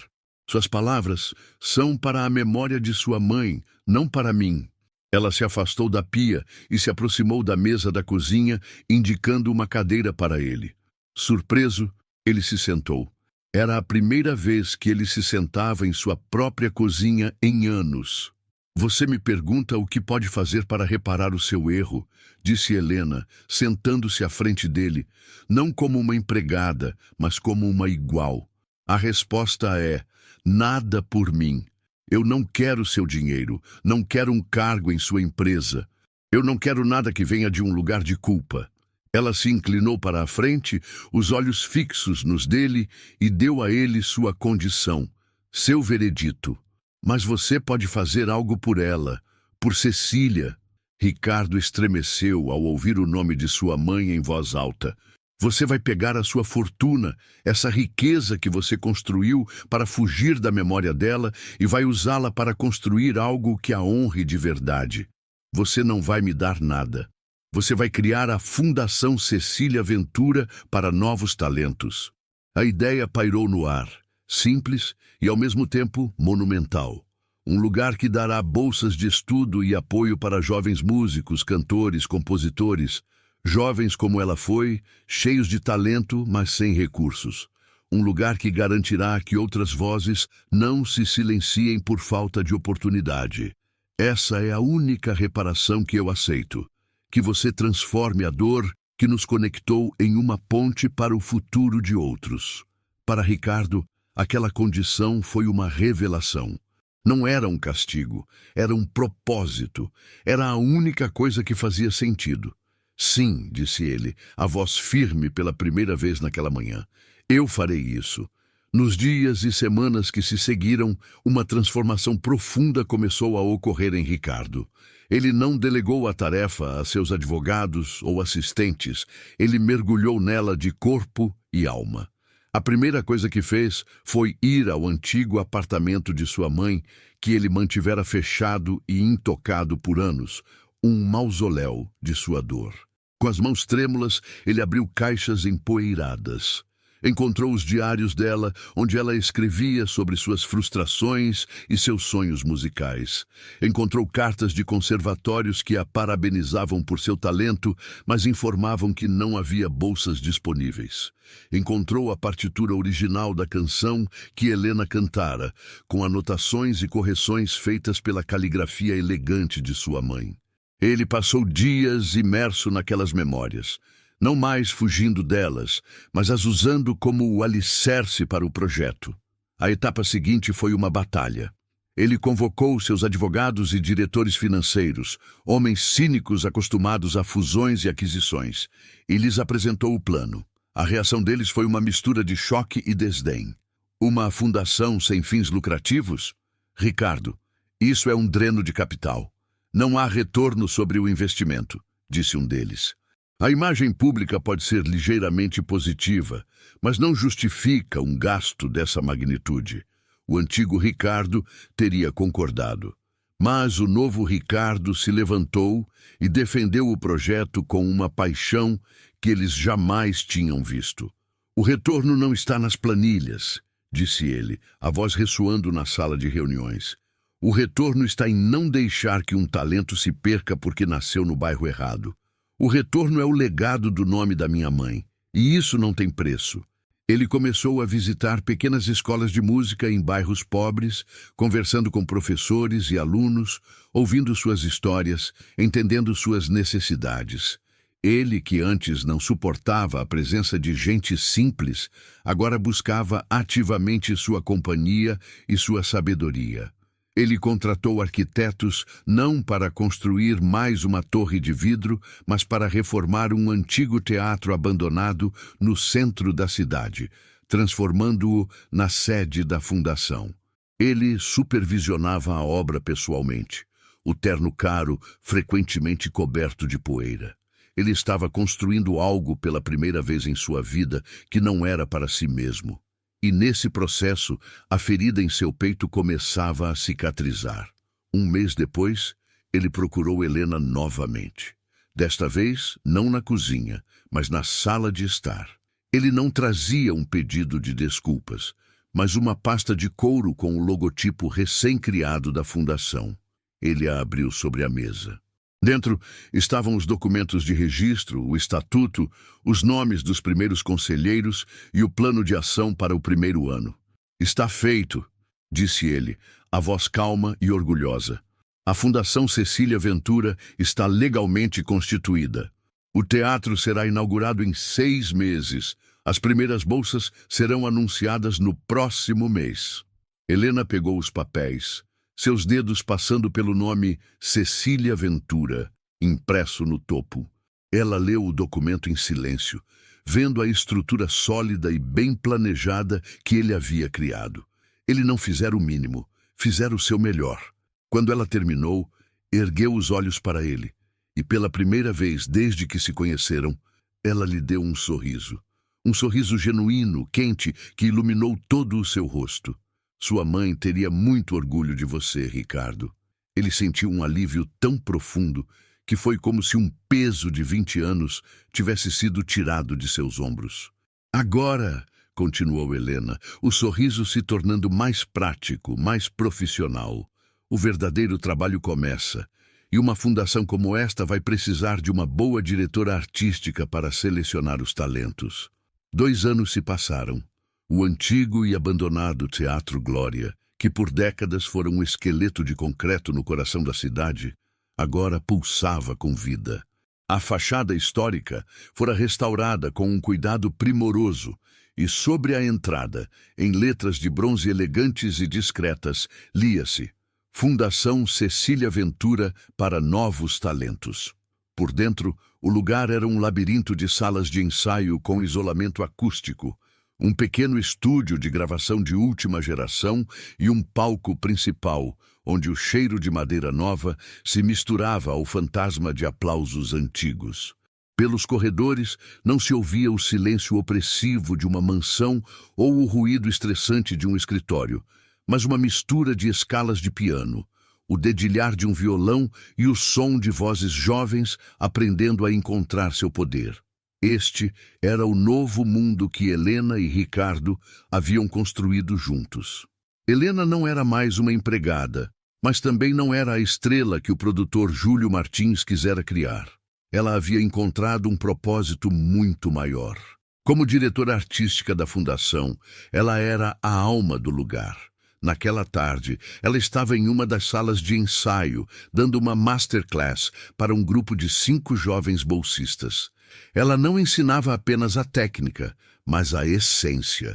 Suas palavras são para a memória de sua mãe, não para mim. Ela se afastou da pia e se aproximou da mesa da cozinha, indicando uma cadeira para ele. Surpreso, ele se sentou. Era a primeira vez que ele se sentava em sua própria cozinha em anos. Você me pergunta o que pode fazer para reparar o seu erro, disse Helena, sentando-se à frente dele, não como uma empregada, mas como uma igual. A resposta é, nada por mim. Eu não quero seu dinheiro, não quero um cargo em sua empresa. Eu não quero nada que venha de um lugar de culpa. Ela se inclinou para a frente, os olhos fixos nos dele, e deu a ele sua condição, seu veredito. Mas você pode fazer algo por ela, por Cecília. Ricardo estremeceu ao ouvir o nome de sua mãe em voz alta. Você vai pegar a sua fortuna, essa riqueza que você construiu para fugir da memória dela e vai usá-la para construir algo que a honre de verdade. Você não vai me dar nada. Você vai criar a Fundação Cecília Ventura para novos talentos. A ideia pairou no ar, simples e ao mesmo tempo monumental. Um lugar que dará bolsas de estudo e apoio para jovens músicos, cantores, compositores, jovens como ela foi, cheios de talento, mas sem recursos. Um lugar que garantirá que outras vozes não se silenciem por falta de oportunidade. Essa é a única reparação que eu aceito. que você transforme a dor que nos conectou em uma ponte para o futuro de outros. Para Ricardo, aquela condição foi uma revelação. Não era um castigo, era um propósito. Era a única coisa que fazia sentido. Sim, disse ele, a voz firme pela primeira vez naquela manhã. Eu farei isso. Nos dias e semanas que se seguiram, uma transformação profunda começou a ocorrer em Ricardo. Ele não delegou a tarefa a seus advogados ou assistentes. Ele mergulhou nela de corpo e alma. A primeira coisa que fez foi ir ao antigo apartamento de sua mãe, que ele mantivera fechado e intocado por anos, um mausoléu de sua dor. Com as mãos trêmulas, ele abriu caixas empoeiradas. Encontrou os diários dela, onde ela escrevia sobre suas frustrações e seus sonhos musicais. Encontrou cartas de conservatórios que a parabenizavam por seu talento, mas informavam que não havia bolsas disponíveis. Encontrou a partitura original da canção que Helena cantara, com anotações e correções feitas pela caligrafia elegante de sua mãe. Ele passou dias imerso naquelas memórias. Não mais fugindo delas, mas as usando como o alicerce para o projeto. A etapa seguinte foi uma batalha. Ele convocou seus advogados e diretores financeiros, homens cínicos acostumados a fusões e aquisições, e lhes apresentou o plano. A reação deles foi uma mistura de choque e desdém. Uma fundação sem fins lucrativos? Ricardo, isso é um dreno de capital. Não há retorno sobre o investimento, disse um deles. A imagem pública pode ser ligeiramente positiva, mas não justifica um gasto dessa magnitude. O antigo Ricardo teria concordado. Mas o novo Ricardo se levantou e defendeu o projeto com uma paixão que eles jamais tinham visto. O retorno não está nas planilhas, disse ele, a voz ressoando na sala de reuniões. O retorno está em não deixar que um talento se perca porque nasceu no bairro errado. O retorno é o legado do nome da minha mãe, e isso não tem preço. Ele começou a visitar pequenas escolas de música em bairros pobres, conversando com professores e alunos, ouvindo suas histórias, entendendo suas necessidades. Ele, que antes não suportava a presença de gente simples, agora buscava ativamente sua companhia e sua sabedoria. Ele contratou arquitetos não para construir mais uma torre de vidro, mas para reformar um antigo teatro abandonado no centro da cidade, transformando-o na sede da fundação. Ele supervisionava a obra pessoalmente, o terno caro frequentemente coberto de poeira. Ele estava construindo algo pela primeira vez em sua vida que não era para si mesmo. E nesse processo, a ferida em seu peito começava a cicatrizar. Um mês depois, ele procurou Helena novamente. Desta vez, não na cozinha, mas na sala de estar. Ele não trazia um pedido de desculpas, mas uma pasta de couro com o logotipo recém-criado da fundação. Ele a abriu sobre a mesa. Dentro estavam os documentos de registro, o estatuto, os nomes dos primeiros conselheiros e o plano de ação para o primeiro ano. Está feito, disse ele, a voz calma e orgulhosa. A Fundação Cecília Ventura está legalmente constituída. O teatro será inaugurado em 6 meses. As primeiras bolsas serão anunciadas no próximo mês. Helena pegou os papéis, seus dedos passando pelo nome Cecília Ventura, impresso no topo. Ela leu o documento em silêncio, vendo a estrutura sólida e bem planejada que ele havia criado. Ele não fizera o mínimo, fizera o seu melhor. Quando ela terminou, ergueu os olhos para ele, e pela primeira vez desde que se conheceram, ela lhe deu um sorriso. Um sorriso genuíno, quente, que iluminou todo o seu rosto. Sua mãe teria muito orgulho de você, Ricardo. Ele sentiu um alívio tão profundo que foi como se um peso de 20 anos tivesse sido tirado de seus ombros. Agora, continuou Helena, o sorriso se tornando mais prático, mais profissional. O verdadeiro trabalho começa, e uma fundação como esta vai precisar de uma boa diretora artística para selecionar os talentos. 2 anos se passaram. O antigo e abandonado Teatro Glória, que por décadas fora um esqueleto de concreto no coração da cidade, agora pulsava com vida. A fachada histórica fora restaurada com um cuidado primoroso e sobre a entrada, em letras de bronze elegantes e discretas, lia-se Fundação Cecília Ventura para Novos Talentos. Por dentro, o lugar era um labirinto de salas de ensaio com isolamento acústico, um pequeno estúdio de gravação de última geração e um palco principal, onde o cheiro de madeira nova se misturava ao fantasma de aplausos antigos. Pelos corredores não se ouvia o silêncio opressivo de uma mansão ou o ruído estressante de um escritório, mas uma mistura de escalas de piano, o dedilhar de um violão e o som de vozes jovens aprendendo a encontrar seu poder. Este era o novo mundo que Helena e Ricardo haviam construído juntos. Helena não era mais uma empregada, mas também não era a estrela que o produtor Júlio Martins quisera criar. Ela havia encontrado um propósito muito maior. Como diretora artística da fundação, ela era a alma do lugar. Naquela tarde, ela estava em uma das salas de ensaio, dando uma masterclass para um grupo de 5 jovens bolsistas. Ela não ensinava apenas a técnica, mas a essência.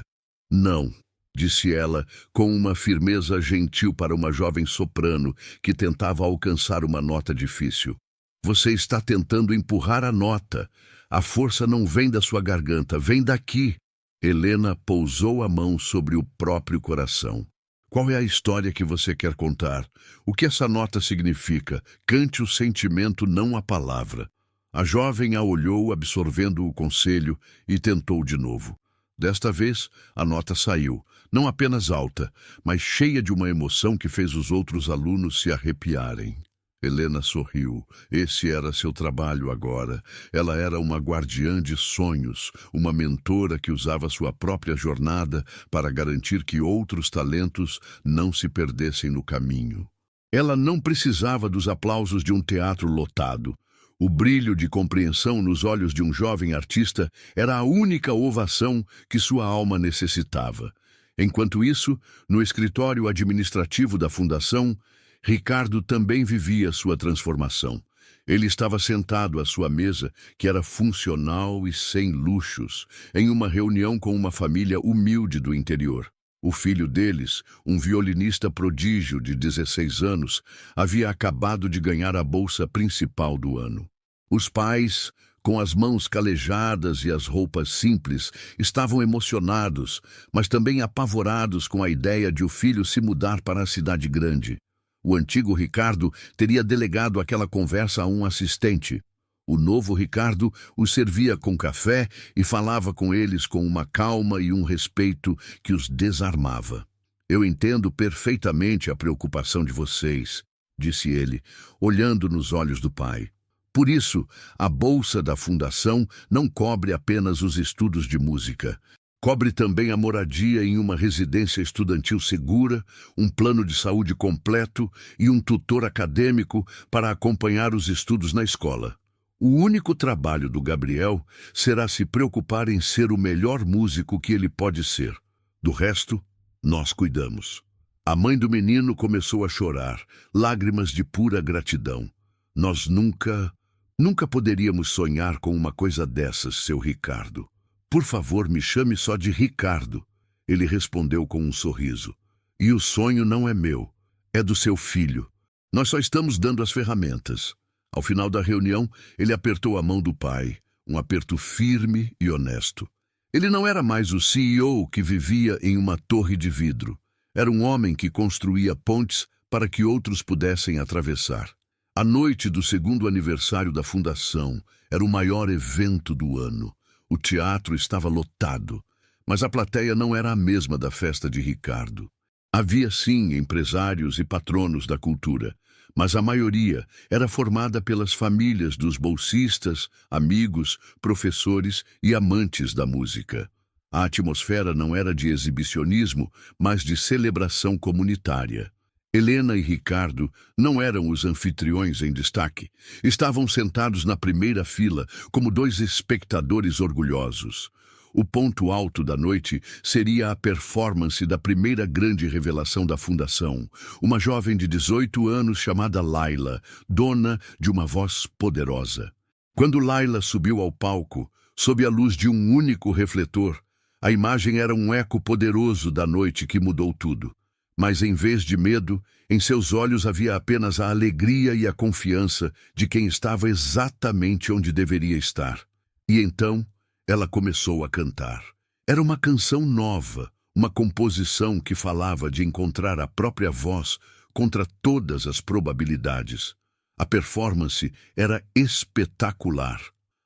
Não, disse ela, com uma firmeza gentil para uma jovem soprano que tentava alcançar uma nota difícil. Você está tentando empurrar a nota. A força não vem da sua garganta, vem daqui. Helena pousou a mão sobre o próprio coração. Qual é a história que você quer contar? O que essa nota significa? Cante o sentimento, não a palavra. A jovem a olhou, absorvendo o conselho, e tentou de novo. Desta vez, a nota saiu, não apenas alta, mas cheia de uma emoção que fez os outros alunos se arrepiarem. Helena sorriu. Esse era seu trabalho agora. Ela era uma guardiã de sonhos, uma mentora que usava sua própria jornada para garantir que outros talentos não se perdessem no caminho. Ela não precisava dos aplausos de um teatro lotado. O brilho de compreensão nos olhos de um jovem artista era a única ovação que sua alma necessitava. Enquanto isso, no escritório administrativo da fundação, Ricardo também vivia sua transformação. Ele estava sentado à sua mesa, que era funcional e sem luxos, em uma reunião com uma família humilde do interior. O filho deles, um violinista prodígio de 16 anos, havia acabado de ganhar a bolsa principal do ano. Os pais, com as mãos calejadas e as roupas simples, estavam emocionados, mas também apavorados com a ideia de o filho se mudar para a cidade grande. O antigo Ricardo teria delegado aquela conversa a um assistente. O novo Ricardo os servia com café e falava com eles com uma calma e um respeito que os desarmava. Eu entendo perfeitamente a preocupação de vocês, disse ele, olhando nos olhos do pai. Por isso, a bolsa da fundação não cobre apenas os estudos de música. Cobre também a moradia em uma residência estudantil segura, um plano de saúde completo e um tutor acadêmico para acompanhar os estudos na escola. O único trabalho do Gabriel será se preocupar em ser o melhor músico que ele pode ser. Do resto, nós cuidamos. A mãe do menino começou a chorar, lágrimas de pura gratidão. Nós nunca poderíamos sonhar com uma coisa dessas, seu Ricardo. Por favor, me chame só de Ricardo. Ele respondeu com um sorriso. E o sonho não é meu, é do seu filho. Nós só estamos dando as ferramentas. Ao final da reunião, ele apertou a mão do pai, um aperto firme e honesto. Ele não era mais o CEO que vivia em uma torre de vidro. Era um homem que construía pontes para que outros pudessem atravessar. A noite do 2º aniversário da fundação era o maior evento do ano. O teatro estava lotado, mas a plateia não era a mesma da festa de Ricardo. Havia sim empresários e patronos da cultura, mas a maioria era formada pelas famílias dos bolsistas, amigos, professores e amantes da música. A atmosfera não era de exibicionismo, mas de celebração comunitária. Helena e Ricardo não eram os anfitriões em destaque. Estavam sentados na primeira fila, como 2 espectadores orgulhosos. O ponto alto da noite seria a performance da primeira grande revelação da fundação, uma jovem de 18 anos chamada Laila, dona de uma voz poderosa. Quando Laila subiu ao palco, sob a luz de um único refletor, a imagem era um eco poderoso da noite que mudou tudo. Mas em vez de medo, em seus olhos havia apenas a alegria e a confiança de quem estava exatamente onde deveria estar. E então, ela começou a cantar. Era uma canção nova, uma composição que falava de encontrar a própria voz contra todas as probabilidades. A performance era espetacular.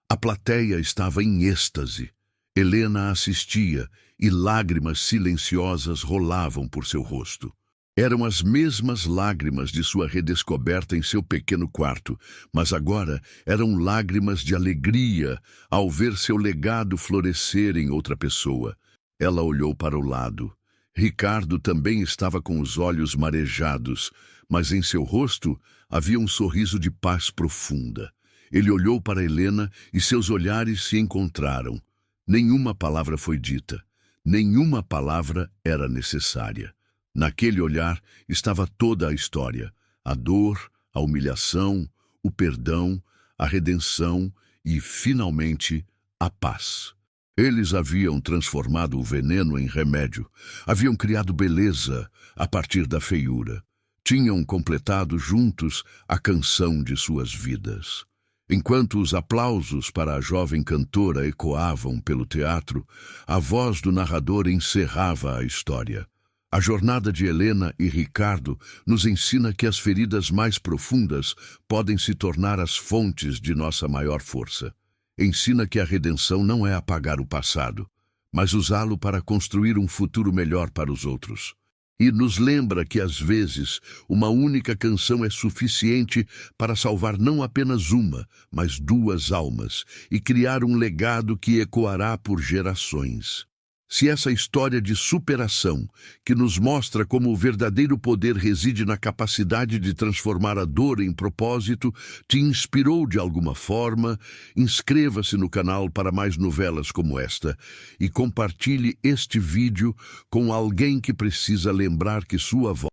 A plateia estava em êxtase. Helena assistia e lágrimas silenciosas rolavam por seu rosto. Eram as mesmas lágrimas de sua redescoberta em seu pequeno quarto, mas agora eram lágrimas de alegria ao ver seu legado florescer em outra pessoa. Ela olhou para o lado. Ricardo também estava com os olhos marejados, mas em seu rosto havia um sorriso de paz profunda. Ele olhou para Helena e seus olhares se encontraram. Nenhuma palavra foi dita. Nenhuma palavra era necessária. Naquele olhar estava toda a história. A dor, a humilhação, o perdão, a redenção e, finalmente, a paz. Eles haviam transformado o veneno em remédio. Haviam criado beleza a partir da feiura. Tinham completado juntos a canção de suas vidas. Enquanto os aplausos para a jovem cantora ecoavam pelo teatro, a voz do narrador encerrava a história. A jornada de Helena e Ricardo nos ensina que as feridas mais profundas podem se tornar as fontes de nossa maior força. Ensina que a redenção não é apagar o passado, mas usá-lo para construir um futuro melhor para os outros. E nos lembra que, às vezes, uma única canção é suficiente para salvar não apenas uma, mas duas almas e criar um legado que ecoará por gerações. Se essa história de superação, que nos mostra como o verdadeiro poder reside na capacidade de transformar a dor em propósito, te inspirou de alguma forma, inscreva-se no canal para mais novelas como esta e compartilhe este vídeo com alguém que precisa lembrar que sua voz